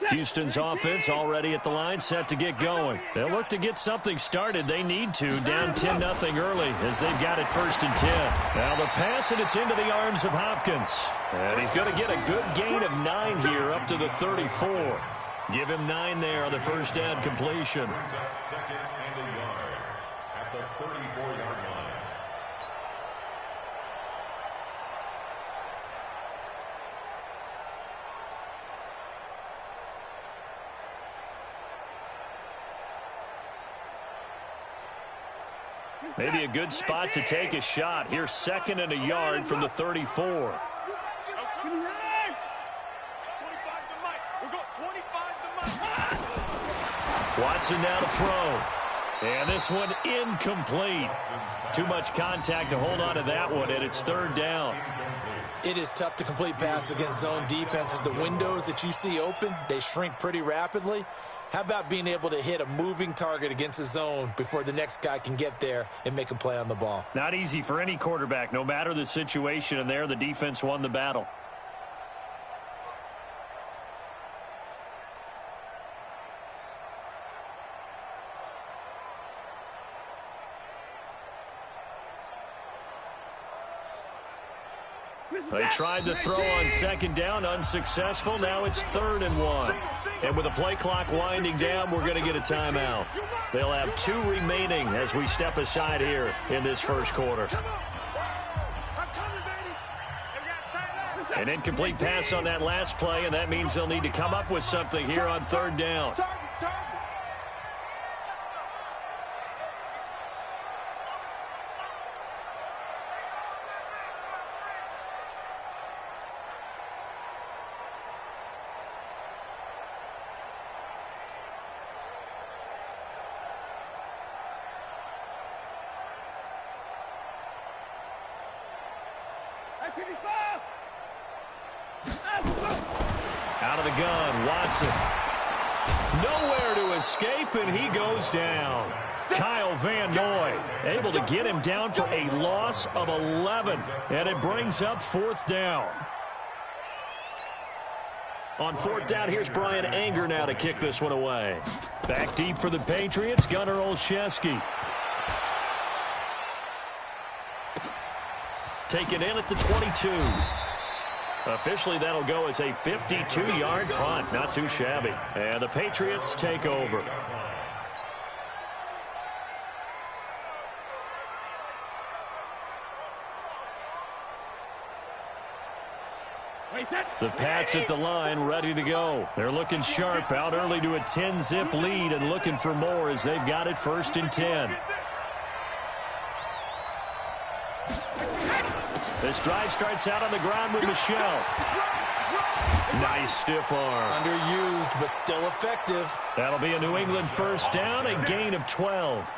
S1: Houston's offense already at the line, set to get going. They'll look to get something started. They need to, down 10-0 early as they've got it 1st and 10. Now the pass, and it's into the arms of Hopkins. And he's going to get a good gain of 9 here up to the 34. Give him 9 there on the 1st down completion.
S5: 2nd and a yard at the 34-yard line.
S1: Maybe a good spot to take a shot. Here's 2nd and a yard from the 34. Watson now to throw. And this one incomplete. Too much contact to hold on to that one, and it's 3rd down.
S3: It is tough to complete passes against zone defenses. The windows that you see open, they shrink pretty rapidly. How about being able to hit a moving target against a zone before the next guy can get there and make a play on the ball?
S1: Not easy for any quarterback, no matter the situation, and there the defense won the battle. They tried to throw on 2nd down, unsuccessful. Now it's 3rd and 1. And with the play clock winding down, we're going to get a timeout. They'll have 2 remaining as we step aside here in this 1st quarter. An incomplete pass on that last play, and that means they'll need to come up with something here on third down. Out of the gun, Watson. Nowhere to escape, and he goes down. Kyle Van Noy able to get him down for a loss of 11, and it brings up fourth down. On fourth down, here's Brian Anger now to kick this one away. Back deep for the Patriots, Gunnar Olszewski. Taken in at the 22. Officially, that'll go as a 52-yard punt. Not too shabby. And the Patriots take over. The Pats at the line, ready to go. They're looking sharp, out early to a 10-zip lead and looking for more as they've got it 1st and 10. This drive starts out on the ground with Michelle. Nice stiff arm.
S3: Underused, but still effective.
S1: That'll be a New England first down, a gain of 12.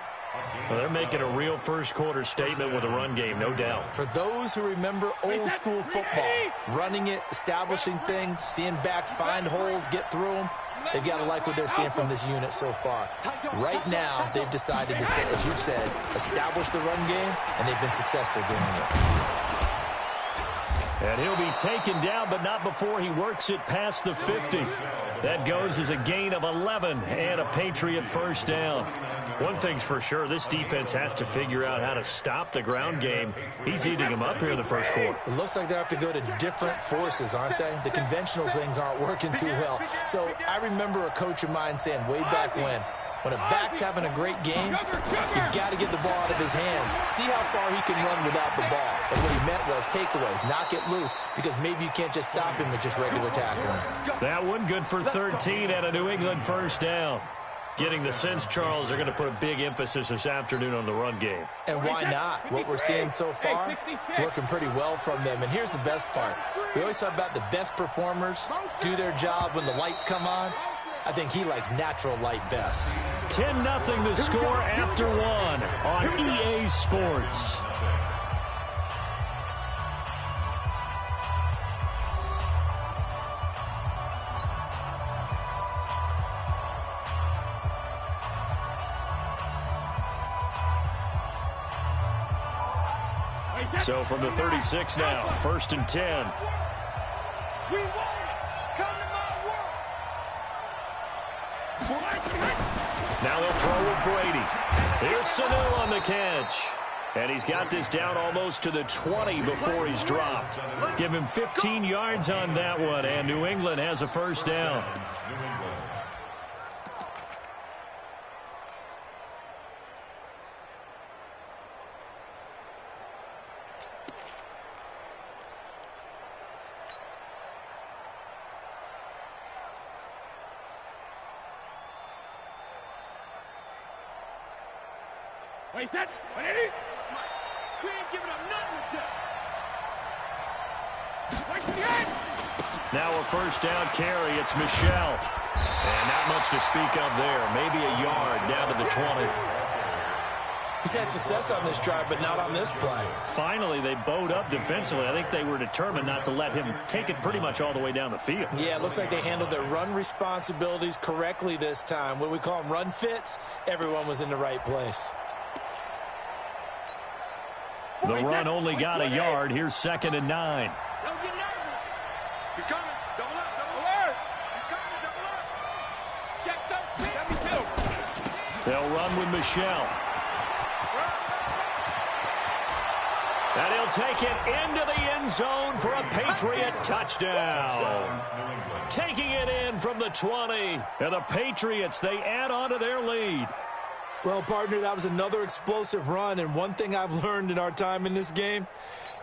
S1: Well, they're making a real first-quarter statement with a run game, no doubt.
S3: For those who remember old-school football, running it, establishing things, seeing backs find holes, get through them, they've got to like what they're seeing from this unit so far. Right now, they've decided to, as you've said, establish the run game, and they've been successful doing it.
S1: And he'll be taken down, but not before he works it past the 50. That goes as a gain of 11 and a Patriot first down. One thing's for sure, this defense has to figure out how to stop the ground game. He's eating them up here in the first quarter.
S3: It looks like they have to go to different forces, aren't they? The conventional things aren't working too well. So I remember a coach of mine saying way back when a back's having a great game, you've got to get the ball out of his hands. See how far he can run without the ball. And what he meant was takeaways, knock it loose, because maybe you can't just stop him with just regular tackling.
S1: That one good for 13 and a New England first down. Getting the sense, Charles, they're going to put a big emphasis this afternoon on the run game.
S3: And why not? What we're seeing so far, working pretty well from them. And here's the best part. We always talk about the best performers do their job when the lights come on. I think he likes natural light best.
S1: 10-0 the score after one on EA Sports. So from the 36 now, 1st and 10. Now they'll throw with Brady. Here's Sanu on the catch. And he's got this down almost to the 20 before he's dropped. Give him 15 yards on that one, and New England has a first down.
S4: Wait, that. We ain't giving up nothing with that. Wait for the end.
S1: Now a first down carry. It's Michelle. And not much to speak of there. Maybe a yard down to the 20.
S3: He's had success on this drive, but not on this play.
S1: Finally, they bowed up defensively. I think they were determined not to let him take it pretty much all the way down the field.
S3: Yeah, it looks like they handled their run responsibilities correctly this time. What we call them run fits, everyone was in the right place.
S1: The run only got a yard. Here's 2nd and 9.
S4: Don't get nervous. He's coming. Double up, double up. He's coming, double up. Check those feet.
S1: They'll run with Michelle. And he'll take it into the end zone for a Patriot touchdown. Taking it in from the 20. And the Patriots, they add on to their lead.
S3: Well, partner, that was another explosive run, and one thing I've learned in our time in this game,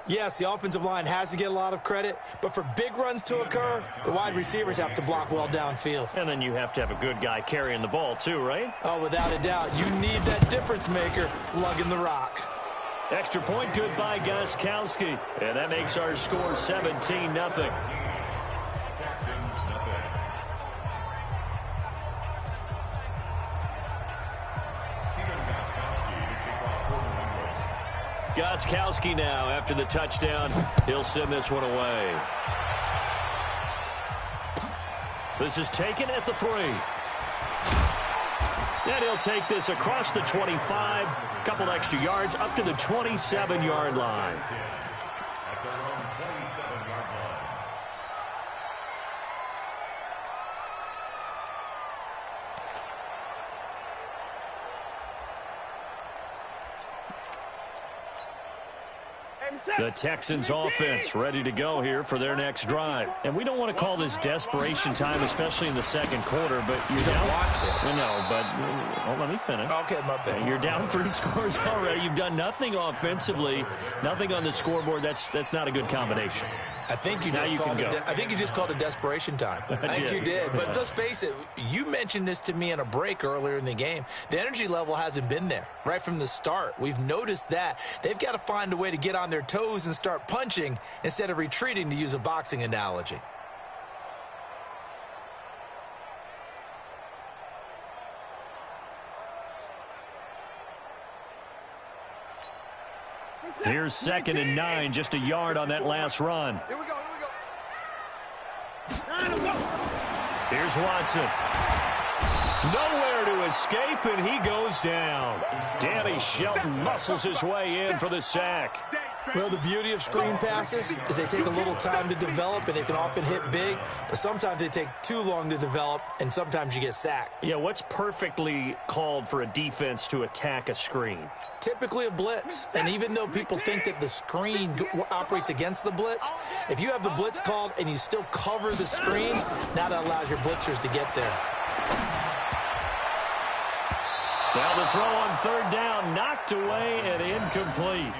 S3: Yes, the offensive line has to get a lot of credit, but for big runs to occur, the wide receivers have to block well downfield.
S1: And then you have to have a good guy carrying the ball too, right?
S3: Oh, without a doubt. You need that difference maker lugging the rock.
S1: Extra point good by Gostkowski. And that makes our score 17-0. Gostkowski now after the touchdown. He'll send this one away. This is taken at the 3. And he'll take this across the 25. Couple extra yards up to the 27-yard line.
S5: At their own 27-yard line.
S1: The Texans offense ready to go here for their next drive. And we don't want to call this desperation time, especially in the second quarter, but you're down.
S3: Watch it.
S1: I know, but let me finish.
S3: Okay, my bad.
S1: You're down 3 scores already. You've done nothing offensively, nothing on the scoreboard. That's not a good combination.
S3: I think you just called it desperation time. I think you did. But let's face it, you mentioned this to me in a break earlier in the game. The energy level hasn't been there right from the start. We've noticed that. They've got to find a way to get on their toes and start punching instead of retreating, to use a boxing analogy.
S1: Here's 2nd and 9, just a yard on that last run.
S4: Here we go.
S1: Here's Watson. Nowhere to escape, and he goes down. Danny Shelton muscles his way in for the sack.
S3: Well, the beauty of screen passes is they take a little time to develop, and they can often hit big, but sometimes they take too long to develop, and sometimes you get sacked.
S1: Yeah, what's perfectly called for a defense to attack a screen?
S3: Typically a blitz, and even though people think that the screen operates against the blitz, if you have the blitz called and you still cover the screen, now that allows your blitzers to get there.
S1: Now the throw on 3rd down, knocked away and incomplete.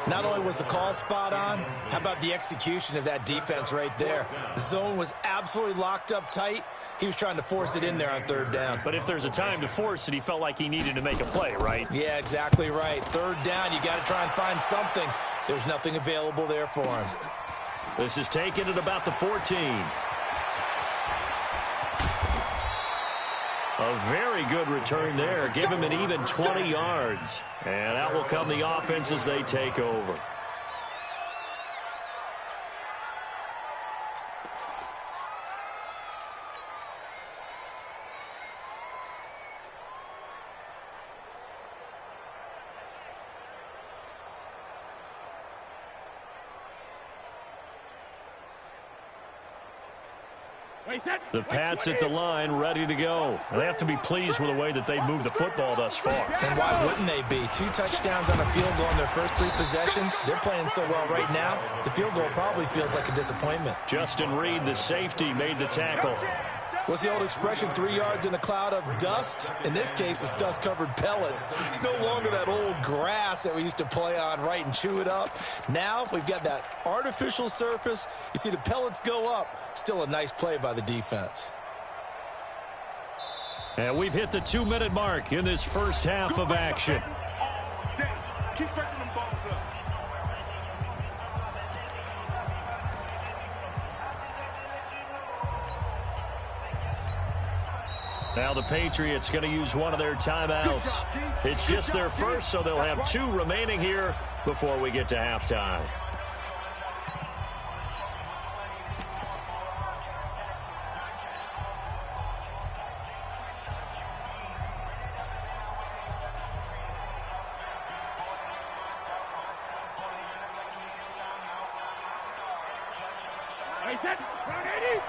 S3: Not only was the call spot on, how about the execution of that defense right there? The zone was absolutely locked up tight. He was trying to force it in there on 3rd down.
S1: But if there's a time to force it, he felt like he needed to make a play, right?
S3: Yeah, exactly right. 3rd down, you got to try and find something. There's nothing available there for him.
S1: This is taken at about the 14. A very good return there. Give him an even 20 yards. And out will come the offense as they take over. The Pats at the line, ready to go. They have to be pleased with the way that they moved the football thus far.
S3: And why wouldn't they be? 2 touchdowns on a field goal in their first 3 possessions. They're playing so well right now, the field goal probably feels like a disappointment.
S1: Justin Reed, the safety, made the tackle.
S3: What's the old expression, 3 yards in a cloud of dust? In this case, it's dust-covered pellets. It's no longer that old grass that we used to play on, right, and chew it up. Now we've got that artificial surface. You see the pellets go up. Still a nice play by the defense.
S1: And we've hit the 2-minute mark in this first half of action.
S4: Keep breaking them balls up.
S1: Now the Patriots going to use one of their timeouts. It's just their first, so they'll have 2 remaining here before we get to halftime.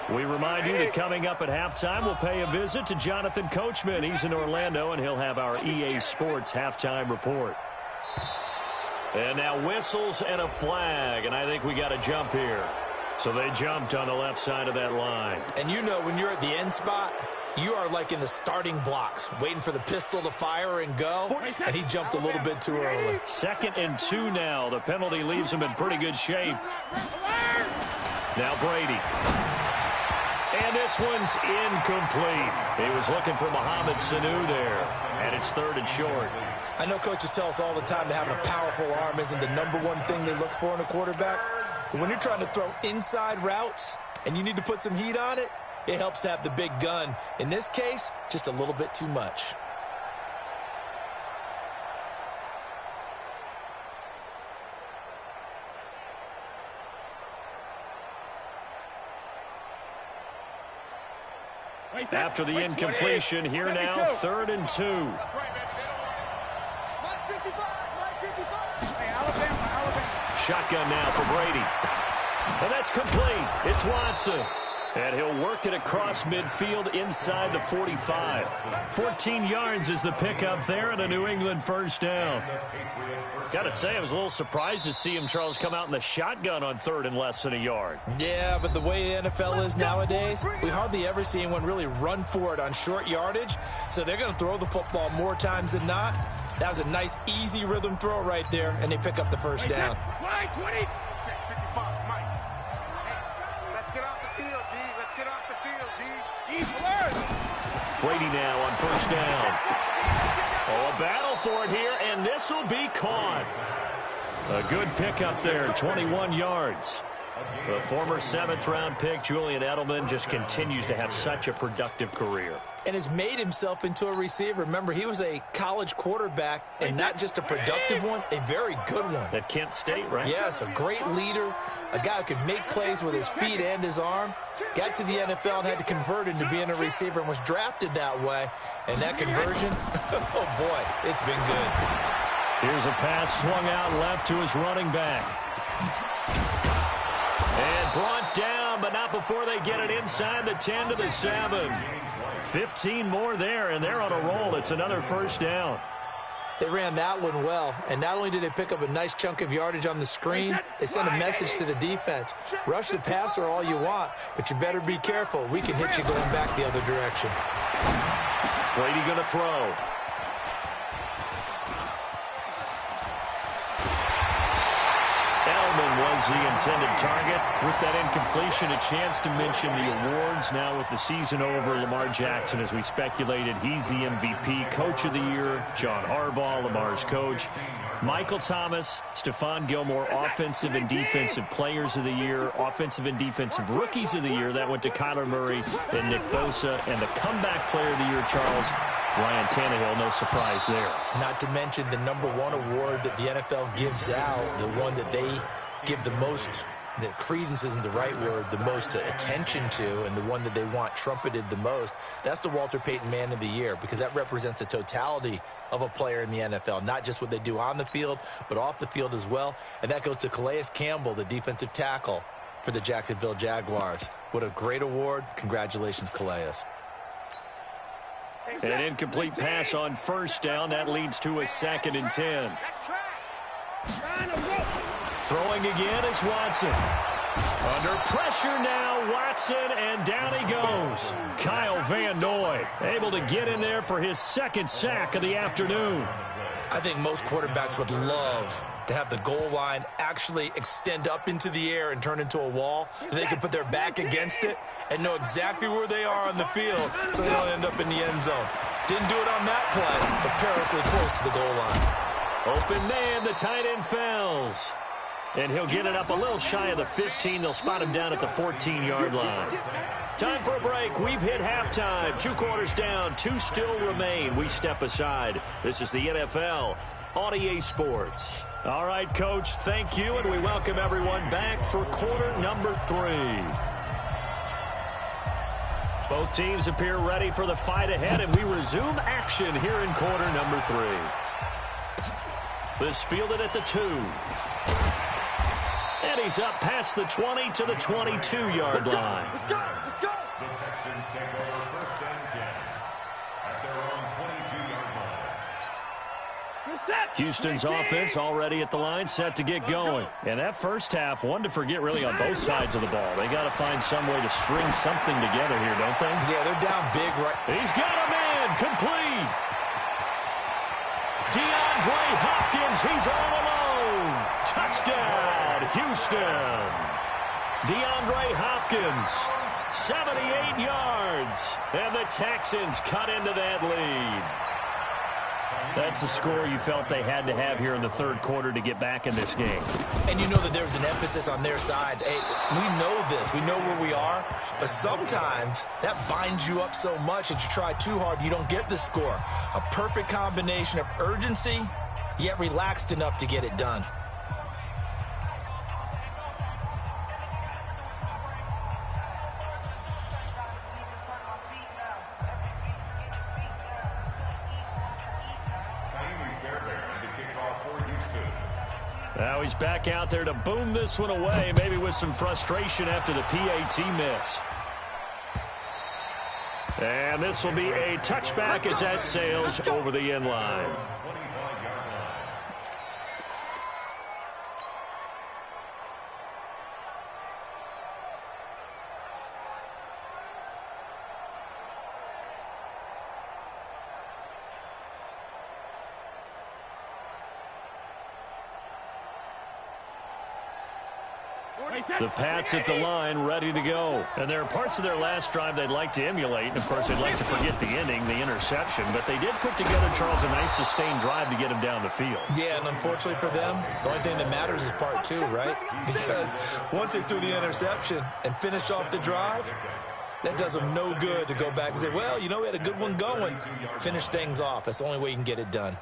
S1: We remind you that coming up at halftime, we'll pay a visit to Jonathan Coachman. He's in Orlando, and he'll have our EA Sports halftime report. And now whistles and a flag, and I think we got a jump here. So they jumped on the left side of that line.
S3: And you know when you're at the end spot, You are like in the starting blocks, waiting for the pistol to fire and go, and he jumped a little bit too early.
S1: 2nd and 2 now. The penalty leaves him in pretty good shape. Now Brady. And this one's incomplete. He was looking for Mohamed Sanu there, and it's 3rd and short.
S3: I know coaches tell us all the time that having a powerful arm isn't the #1 thing they look for in a quarterback. But when you're trying to throw inside routes and you need to put some heat on it, it helps to have the big gun. In this case, just a little bit too much.
S1: After the incompletion, here now, 3rd and 2.
S4: That's right, baby. They don't want it. 55. Hey, Alabama.
S1: Shotgun now for Brady. And that's complete. It's Watson. And he'll work it across midfield inside the 45. 14 yards is the pickup there, and a New England 1st down. Got to say, I was a little surprised to see him, Charles, come out in the shotgun on 3rd and less than a yard.
S3: Yeah, but the way the NFL is nowadays, we hardly ever see anyone really run for it on short yardage. So they're going to throw the football more times than not. That was a nice, easy rhythm throw right there, and they pick up the 1st down.
S4: 20. Check 55, Mike. Hey, let's get off the field, D. Let's get off the field, D. East alert.
S1: Brady now on 1st down. Oh, a battle for it here, and this will be caught. A good pickup there, 21 yards. The former 7th-round pick, Julian Edelman, just continues to have such a productive career.
S3: And has made himself into a receiver. Remember, he was a college quarterback, and not just a productive one, a very good one.
S1: At Kent State, right?
S3: Yes, a great leader, a guy who could make plays with his feet and his arm. Got to the NFL and had to convert into being a receiver and was drafted that way. And that conversion, oh boy, it's been good.
S1: Here's a pass swung out left to his running back. And brought down, but not before they get it inside the 10 to the 7. 15 more there, and they're on a roll. It's another 1st down.
S3: They ran that one well, and not only did they pick up a nice chunk of yardage on the screen, they sent a message to the defense. Rush the passer all you want, but you better be careful. We can hit you going back the other direction.
S1: Brady going to throw. Was the intended target. With that incompletion, a chance to mention the awards. Now with the season over, Lamar Jackson, as we speculated, he's the MVP, Coach of the Year. John Harbaugh, Lamar's coach. Michael Thomas, Stephon Gilmore, Offensive and Defensive Players of the Year, Offensive and Defensive Rookies of the Year. That went to Kyler Murray and Nick Bosa. And the Comeback Player of the Year, Charles, Ryan Tannehill, no surprise there.
S3: Not to mention the #1 award that the NFL gives out, the one that they give the most, the credence isn't the right word, the most attention to, and the one that they want trumpeted the most. That's the Walter Payton Man of the Year, because that represents the totality of a player in the NFL, not just what they do on the field, but off the field as well. And that goes to Calais Campbell, the defensive tackle for the Jacksonville Jaguars. What a great award. Congratulations, Calais.
S1: An incomplete pass on 1st down. That leads to a 2nd and 10. Throwing again is Watson. Under pressure now, Watson, and down he goes. Kyle Van Noy able to get in there for his 2nd sack of the afternoon.
S3: I think most quarterbacks would love to have the goal line actually extend up into the air and turn into a wall. They can put their back against it and know exactly where they are on the field so they don't end up in the end zone. Didn't do it on that play, but perilously close to the goal line.
S1: Open man, the tight end Fells. And he'll get it up a little shy of the 15. They'll spot him down at the 14-yard line. Time for a break. We've hit halftime. 2 quarters down. 2 still remain. We step aside. This is the NFL on EA Sports. All right, Coach, thank you, and we welcome everyone back for quarter number 3. Both teams appear ready for the fight ahead, and we resume action here in quarter number 3. This fielded at the 2. And he's up past the 20 to the 22-yard line.
S4: Let's go.
S5: The Texans take over 1st and 10 at their own 22-yard line.
S4: Good set.
S1: Houston's offense already at the line, set to get going. And that first half, one to forget really on both sides of the ball. They got to find some way to string something together here, don't they?
S3: Yeah, they're down big right.
S1: He's got a man, complete. DeAndre Hopkins, he's all alone. Touchdown, Houston. DeAndre Hopkins, 78 yards. And the Texans cut into that lead. That's a score you felt they had to have here in the third quarter to get back in this game.
S3: And you know that there was an emphasis on their side. Hey, we know this. We know where we are. But sometimes that binds you up so much that you try too hard, you don't get the score. A perfect combination of urgency, yet relaxed enough to get it done.
S1: Now he's back out there to boom this one away, maybe with some frustration after the PAT miss. And this will be a touchback as that sails over the end line. The Pats at the line, ready to go. And there are parts of their last drive they'd like to emulate. And, of course, they'd like to forget the ending, the interception. But they did put together, Charles, a nice sustained drive to get him down the field.
S3: Yeah, and unfortunately for them, the only thing that matters is part two, right? Because once they threw the interception and finished off the drive, that does them no good to go back and say, well, you know, we had a good one going. Finish things off. That's the only way you can get it done.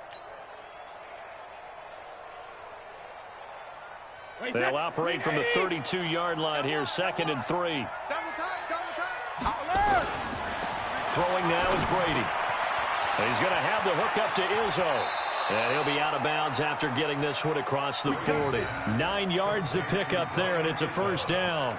S1: They'll operate from the 32-yard line here, 2nd and 3. Throwing now is Brady. And he's going to have the hook up to Izzo. And he'll be out of bounds after getting this one across the 40. 9 yards to pick up there, and it's a first down.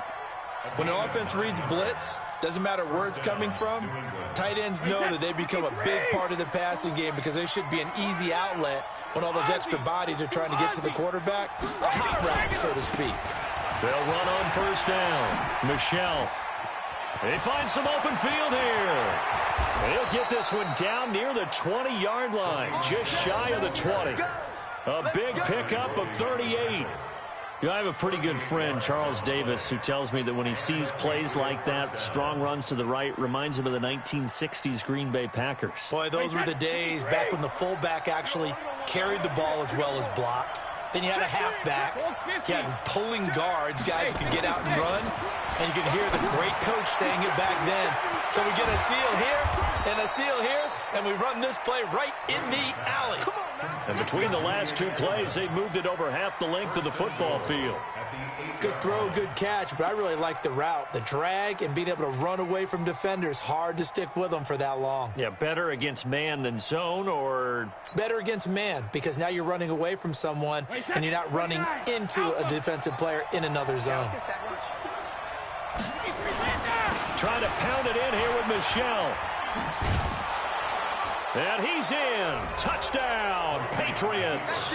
S3: When the offense reads blitz, doesn't matter where it's coming from, tight ends know that they become a big part of the passing game because they should be an easy outlet when all those extra bodies are trying to get to the quarterback. A hot rack, so to speak.
S1: They'll run on first down. Michel. They find some open field here. They'll get this one down near the 20-yard line, just shy of the 20. A big pickup of 38. You know, I have a pretty good friend, Charles Davis, who tells me that when he sees plays like that, strong runs to the right, reminds him of the 1960s Green Bay Packers.
S3: Boy, those were the days back when the fullback actually carried the ball as well as blocked. Then you had a halfback. You had pulling guards, guys who could get out and run. And you could hear the great coach saying it back then. So we get a seal here and a seal here, and we run this play right in the alley.
S1: And between the last two plays, they moved it over half the length of the football field.
S3: Good throw, good catch, but I really like the route. The drag and being able to run away from defenders, hard to stick with them for that long.
S1: Yeah, better against man than zone, or?
S3: Better against man, because now you're running away from someone and you're not running into a defensive player in another zone.
S1: Trying to pound it in here with Michel. And he's in. Touchdown, Patriots.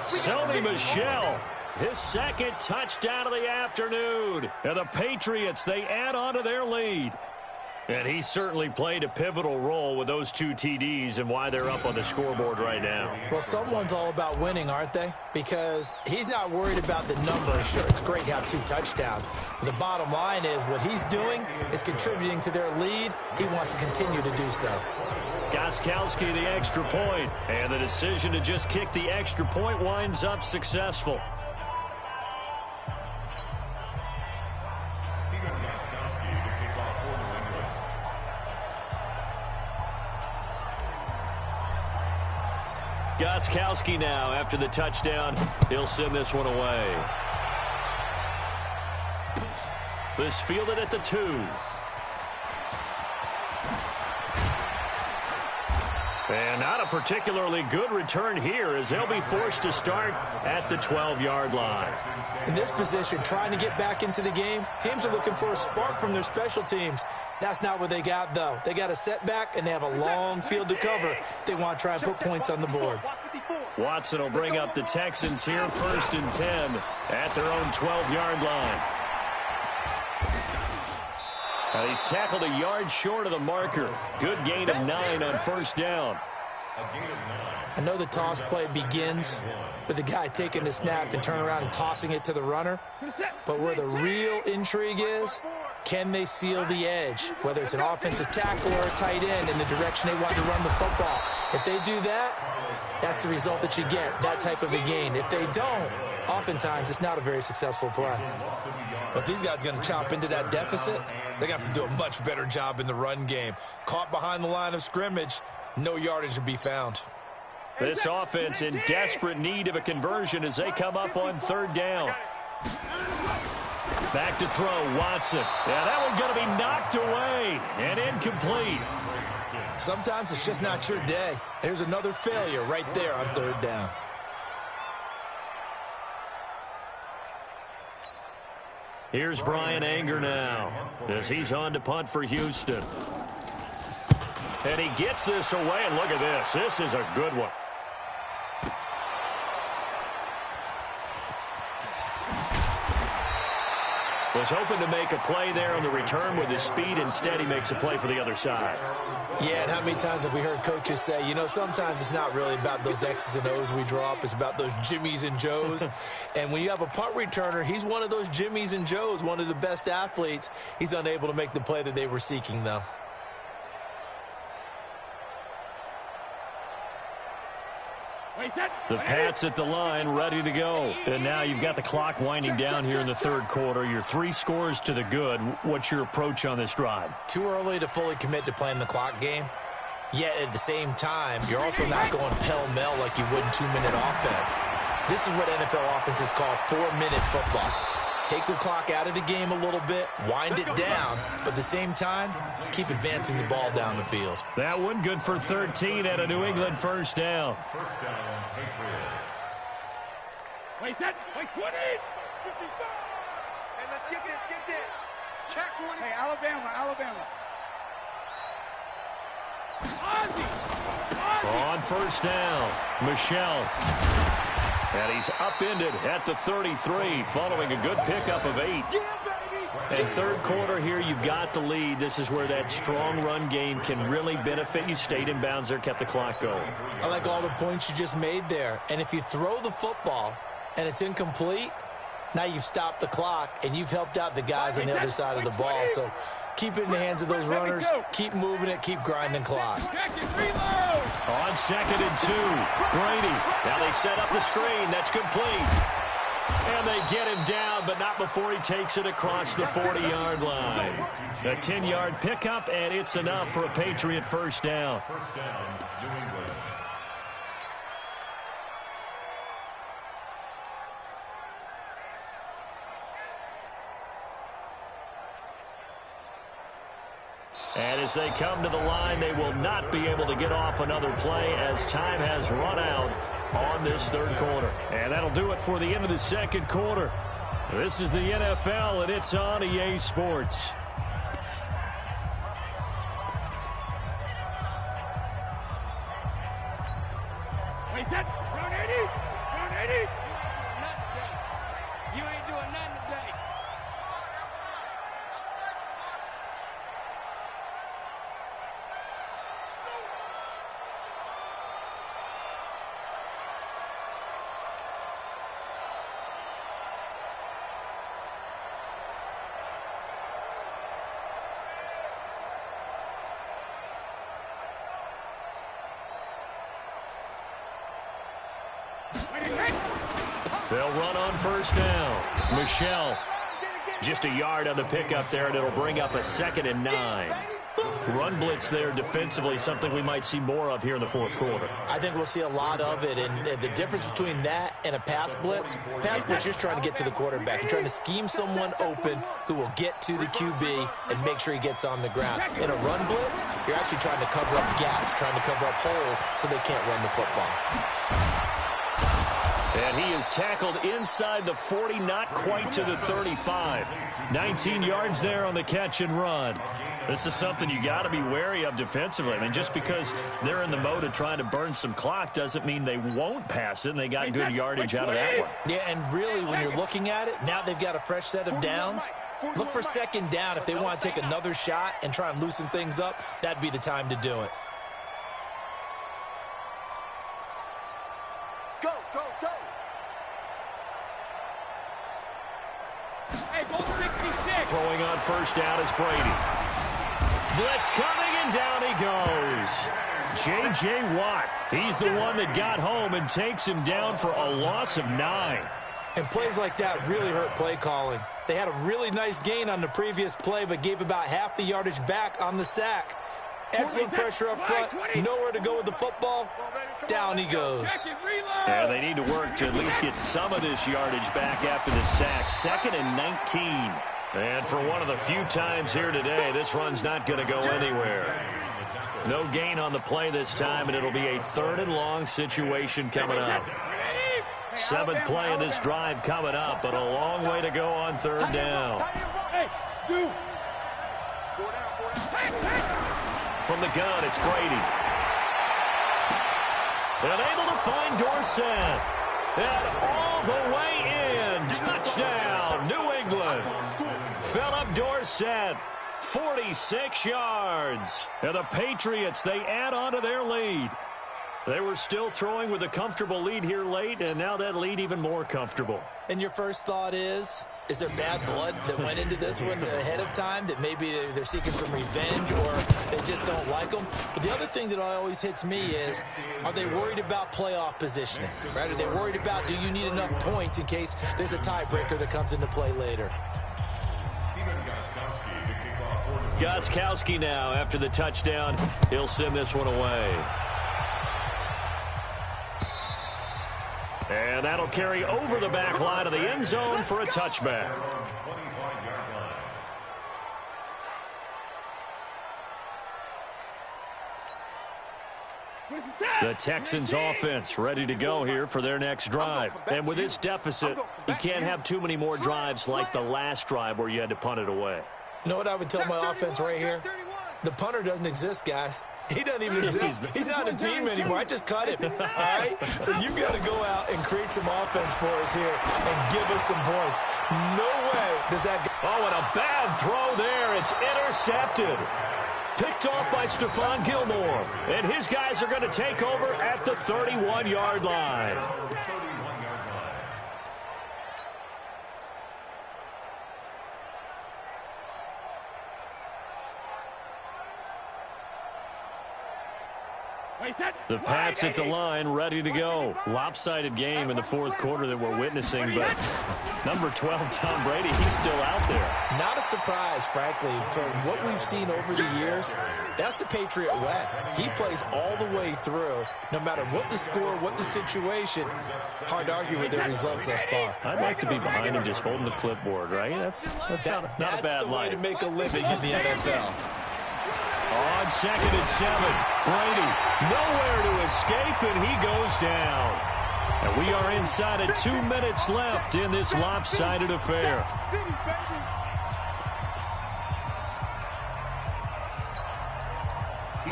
S1: Sony Michel, his second touchdown of the afternoon. And the Patriots, they add on to their lead. And he certainly played a pivotal role with those two TDs and why they're up on the scoreboard right now.
S3: Well, someone's all about winning, aren't they? Because he's not worried about the number. Sure, it's great to have 2 touchdowns. But the bottom line is what he's doing is contributing to their lead. He wants to continue to do so.
S1: Gostkowski, the extra point. And the decision to just kick the extra point winds up successful. Gostkowski now, after the touchdown, he'll send this one away. This fielded at the 2. And not a particularly good return here as they'll be forced to start at the 12-yard line.
S3: In this position, trying to get back into the game, teams are looking for a spark from their special teams. That's not what they got, though. They got a setback, and they have a long field to cover if they want to try and put points on the board.
S1: Watson will bring up the Texans here, 1st and 10 at their own 12-yard line. Now he's tackled a yard short of the marker. Good gain of 9 on 1st down.
S3: I know the toss play begins with the guy taking the snap and turning around and tossing it to the runner. But where the real intrigue is, can they seal the edge, whether it's an offensive tackle or a tight end in the direction they want to run the football? If they do that, that's the result that you get, that type of a gain. If they don't, oftentimes it's not a very successful play.
S7: But these guys are going to chop into that deficit. They're going to have to do a much better job in the run game. Caught behind the line of scrimmage, no yardage to be found.
S1: This offense in desperate need of a conversion as they come up on 3rd down. Back to throw, Watson. Yeah, that one's going to be knocked away and incomplete.
S3: Sometimes it's just not your day. There's another failure right there on 3rd down.
S1: Here's Brian Anger now as he's on to punt for Houston. And he gets this away, and look at this. This is a good one. Was hoping to make a play there on the return with his speed. Instead, he makes a play for the other side.
S3: Yeah, and how many times have we heard coaches say, you know, sometimes it's not really about those X's and O's we draw up. It's about those Jimmies and Joes. And when you have a punt returner, he's one of those Jimmies and Joes, one of the best athletes. He's unable to make the play that they were seeking, though.
S1: The Pats at the line, ready to go. And now you've got the clock winding down here in the 3rd quarter. You're 3 scores to the good. What's your approach on this drive?
S3: Too early to fully commit to playing the clock game. Yet at the same time, you're also not going pell-mell like you would in 2-minute offense. This is what NFL offenses call 4-minute football. Take the clock out of the game a little bit, wind it down, but at the same time, keep advancing the ball down the field.
S1: That one good for 13 at a New England 1st down.
S5: First down, Patriots.
S4: Wait, 20. 55. And let's get this. Check 20. Hey, Alabama. Ozzie.
S1: On 1st down, Michelle. And he's upended at the 33 following a good pickup of 8. And 3rd quarter here, you've got the lead. This is where that strong run game can really benefit you. Stayed in bounds there, kept the clock going.
S3: I like all the points you just made there. And if you throw the football and it's incomplete, now you've stopped the clock and you've helped out the guys on the other side of the ball. So keep it in the hands of those runners. Keep moving it. Keep grinding clock.
S1: On 2nd and 2, Brady. Now they set up the screen. That's complete. And they get him down, but not before he takes it across the 40-yard line. A 10-yard pickup, and it's enough for a Patriot 1st down.
S5: First down, New England.
S1: And as they come to the line, they will not be able to get off another play as time has run out on this 3rd quarter. And that'll do it for the end of the 2nd quarter. This is the NFL, and it's on EA Sports.
S4: Wait, round 80. You ain't doing nothing today.
S1: They'll run on 1st down. Michelle, just a yard on the pickup there, and it'll bring up a 2nd and 9. Run blitz there defensively, something we might see more of here in the fourth quarter.
S3: I think we'll see a lot of it, and the difference between that and a pass blitz, you're just trying to get to the quarterback. You're trying to scheme someone open who will get to the QB and make sure he gets on the ground. In a run blitz, you're actually trying to cover up gaps, trying to cover up holes so they can't run the football.
S1: And he is tackled inside the 40, not quite to the 35. 19 yards there on the catch and run. This is something you got to be wary of defensively. I mean, just because they're in the mode of trying to burn some clock doesn't mean they won't pass it, and they got good yardage out of that one.
S3: Yeah, and really, when you're looking at it, now they've got a fresh set of downs. Look for second down if they want to take another shot and try and loosen things up. That'd be the time to do it.
S4: Go, go, go. Hey, go 66.
S1: Throwing on first down is Brady. Blitz coming, and down he goes. J.J. Watt, he's the one that got home and takes him down for a loss of 9.
S3: And plays like that really hurt play calling. They had a really nice gain on the previous play, but gave about half the yardage back on the sack. Excellent pressure up front. Nowhere to go with the football. Down he goes.
S1: Yeah, they need to work to at least get some of this yardage back after the sack. 2nd and 19. And for one of the few times here today, this run's not going to go anywhere. No gain on the play this time, and it'll be a 3rd and long situation coming up. 7th play of this drive coming up, but a long way to go on 3rd down. From the gun, it's Brady. And able to find Dorsett. And all the way in. Touchdown, New England. Philip Dorsett, 46 yards. And the Patriots, they add on to their lead. They were still throwing with a comfortable lead here late, and now that lead even more comfortable.
S3: And your first thought is there bad blood that went into this one ahead of time, that maybe they're seeking some revenge or they just don't like them? But the other thing that always hits me is, are they worried about playoff positioning? Right? Are they worried about, do you need enough points in case there's a tiebreaker that comes into play later?
S1: Gostkowski now, after the touchdown, he'll send this one away. And that'll carry over the back line of the end zone for a touchback. The Texans offense ready to go here for their next drive. And with this deficit, you can't have too many more drives like the last drive where you had to punt it away.
S3: You know what I would tell my offense right here? The punter doesn't exist, guys. He doesn't even exist. He's not a team anymore. I just cut him. All right? So you've got to go out and create some offense for us here and give us some points. No way does that go.
S1: Oh, and a bad throw there. It's intercepted. Picked off by Stephon Gilmore. And his guys are going to take over at the 31-yard line. The Pats at the line, ready to go. Lopsided game in the fourth quarter that we're witnessing, but number 12, Tom Brady, he's still out there.
S3: Not a surprise, frankly. For what we've seen over the years, that's the Patriot way. He plays all the way through, no matter what the score, what the situation. Hard to argue with their results thus far.
S1: I'd like to be behind him just holding the clipboard, right? That's not a bad life.
S3: That's the way to make a living in the NFL.
S1: On 2nd and 7, Brady nowhere to escape, and he goes down. And we are inside of 2 minutes left in this lopsided affair.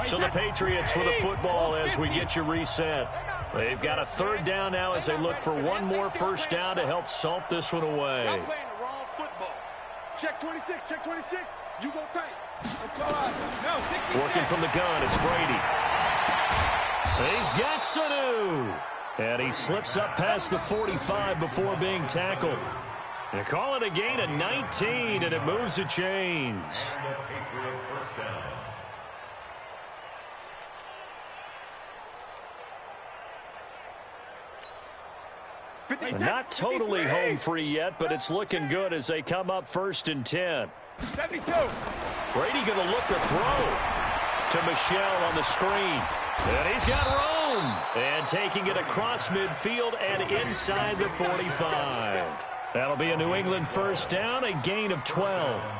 S1: So the Patriots with a football as we get you reset. They've got a 3rd down now as they look for one more first down to help salt this one away.
S4: Y'all playing the wrong football. Check 26, check 26. You go tight.
S1: Working from the gun, it's Brady. He's got Sanu. And he slips up past the 45 before being tackled. They call it a gain of 19, and it moves the chains. Not totally home free yet, but it's looking good as they come up 1st and 10.
S4: 72.
S1: Brady going to look to throw. to Michelle on the screen. And he's got room. And taking it across midfield and inside the 45. That'll be a New England first down, a gain of 12.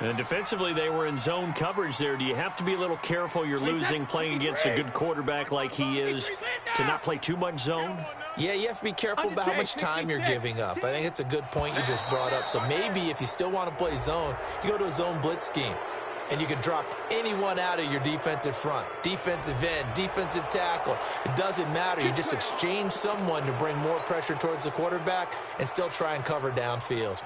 S1: And defensively, they were in zone coverage there. Do you have to be a little careful you're losing playing against a good quarterback like he is to not play too much zone?
S3: Yeah, you have to be careful about how much time you're giving up. I think it's a good point you just brought up. So maybe if you still want to play zone, you go to a zone blitz scheme. And you can drop anyone out of your defensive front. Defensive end, defensive tackle. It doesn't matter. You just exchange someone to bring more pressure towards the quarterback and still try and cover downfield.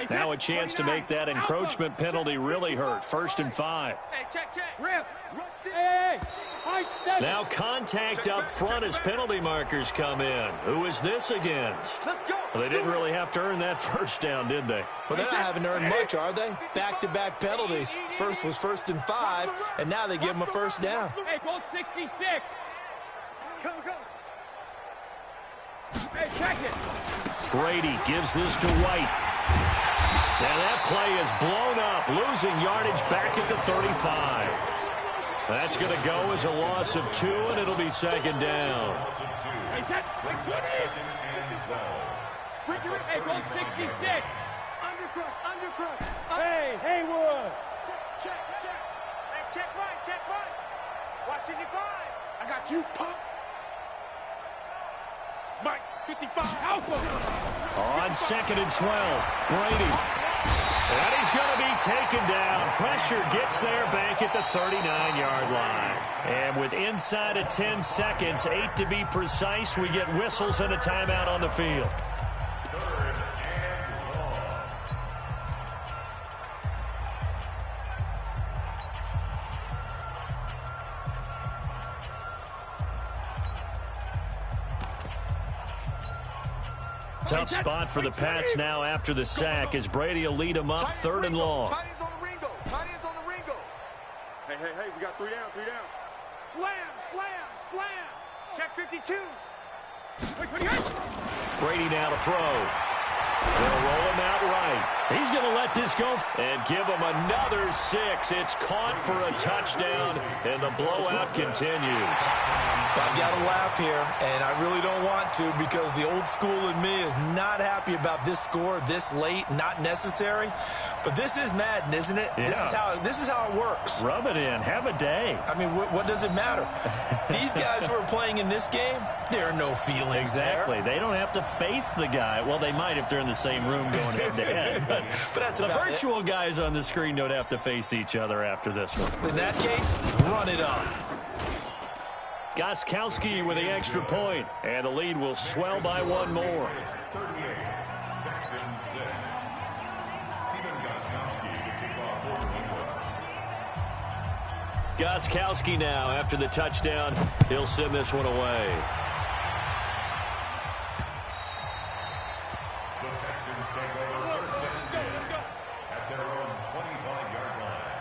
S1: Now a chance to make that encroachment penalty really hurt. 1st and 5.
S4: Hey, check. Rip. Hey.
S1: Now contact up front as penalty markers come in. Who is this against?
S4: Let's go.
S1: Well, they didn't really have to earn that first down, did they?
S3: Well, they're not having to earn much, are they? Back-to-back penalties. First was 1st and 5, and now they give them a first down.
S4: Hey, goal 66. Come. Hey, check it.
S1: Brady gives this to White. And that play is blown up, losing yardage back at the 35. That's going to go as a loss of 2, and it'll be 2nd down.
S4: Hey, goal 66. Undercross. Hey, Haywood. Check. Hey, check right. Watching your 5. I got you, punk. Mike, 55. Alpha.
S1: On 2nd and 12, Brady. And he's going to be taken down. Pressure gets there back at the 39-yard line. And with inside of 10 seconds, 8 to be precise, we get whistles and a timeout on the field. Tough spot for the Pats now after the sack as Brady will lead them up 3rd and long.
S4: Tight ends on the Ringo. Hey, we got 3 down. Slam. Check 52.
S1: Brady now to throw. They'll roll him out right. He's going to let this go and give him another 6. It's caught for a touchdown, and the blowout continues.
S3: I've got to laugh here, and I really don't want to because the old school in me is not happy about this score this late, not necessary. But this is Madden, isn't it?
S1: Yeah.
S3: This is how it works.
S1: Rub it in. Have a day.
S3: I mean, what does it matter? These guys who are playing in this game, there are no feelings
S1: Exactly.
S3: there.
S1: They don't have to face the guy. Well, they might if they're in the same room going head-to-head. But
S3: that's
S1: the
S3: about
S1: virtual guys on the screen don't have to face each other after this one.
S3: In that case, run it up.
S1: Gostkowski with the extra point, and the lead will swell by 1 more. Gostkowski now after the touchdown. He'll send this one away.
S5: The Texans take over 1st and 10 at their own 25-yard line.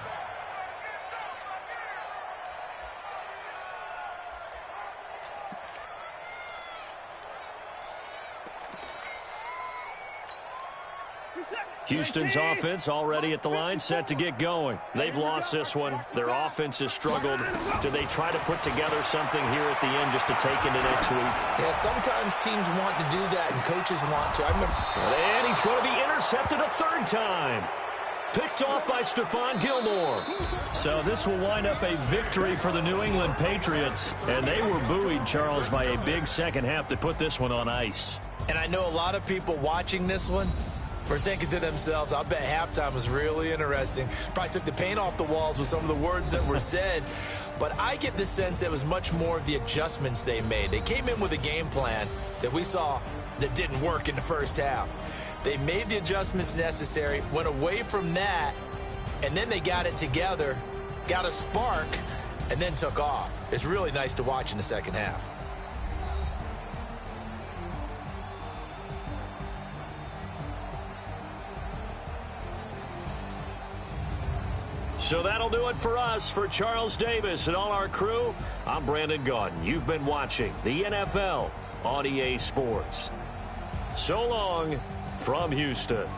S1: Houston's offense already at the line, set to get going. They've lost this one. Their offense has struggled. Do they try to put together something here at the end just to take into next week?
S3: Yeah, sometimes teams want to do that, and coaches want to. I remember.
S1: And he's going to be intercepted a 3rd time. Picked off by Stephon Gilmore. So this will wind up a victory for the New England Patriots. And they were buoyed, Charles, by a big second half that put this one on ice.
S3: And I know a lot of people watching this one were thinking to themselves, I bet halftime was really interesting. Probably took the paint off the walls with some of the words that were said. But I get the sense that it was much more of the adjustments they made. They came in with a game plan that we saw that didn't work in the first half. They made the adjustments necessary, went away from that, and then they got it together, got a spark, and then took off. It's really nice to watch in the second half.
S1: So that'll do it for us. For Charles Davis and all our crew, I'm Brandon Gaudin. You've been watching the NFL on EA Sports. So long from Houston.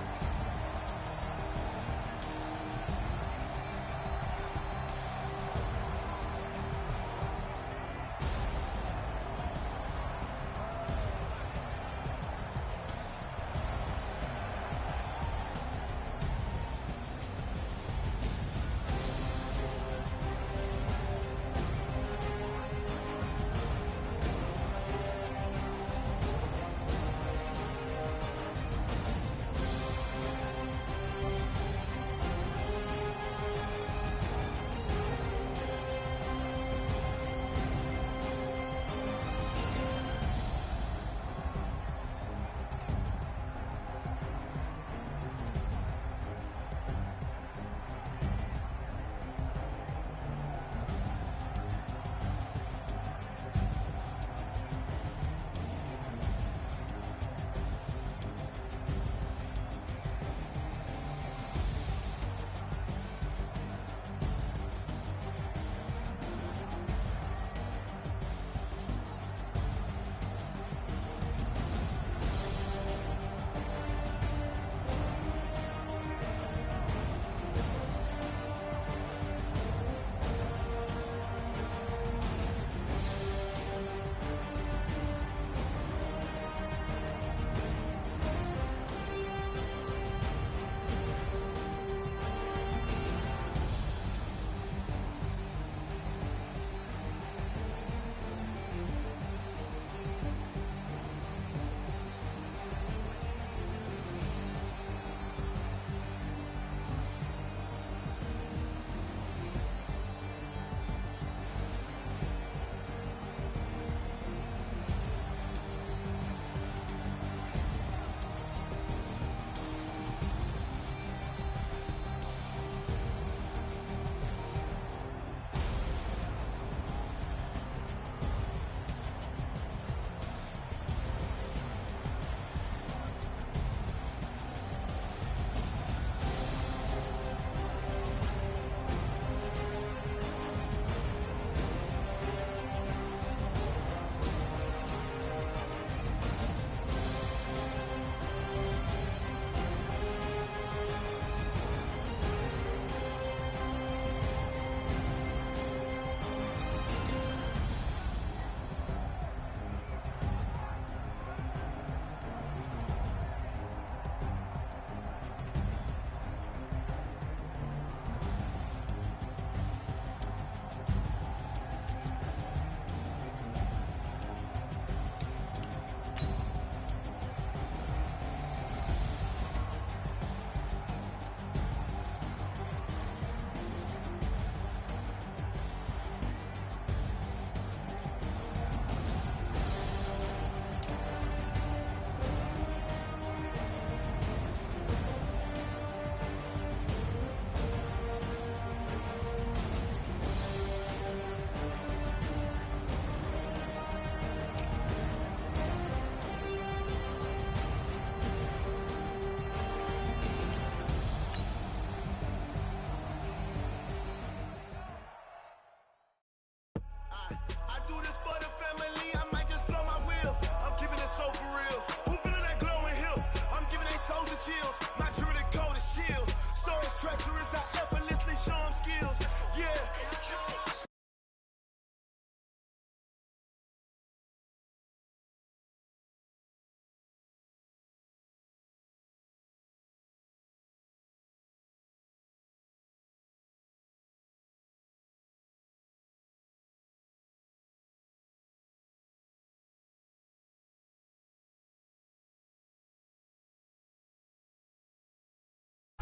S8: chills. My jewelry cold as chill. Stories treacherous, I effortlessly show them skills. Yeah.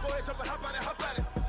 S8: Go ahead, jump and hop on it, hop on it.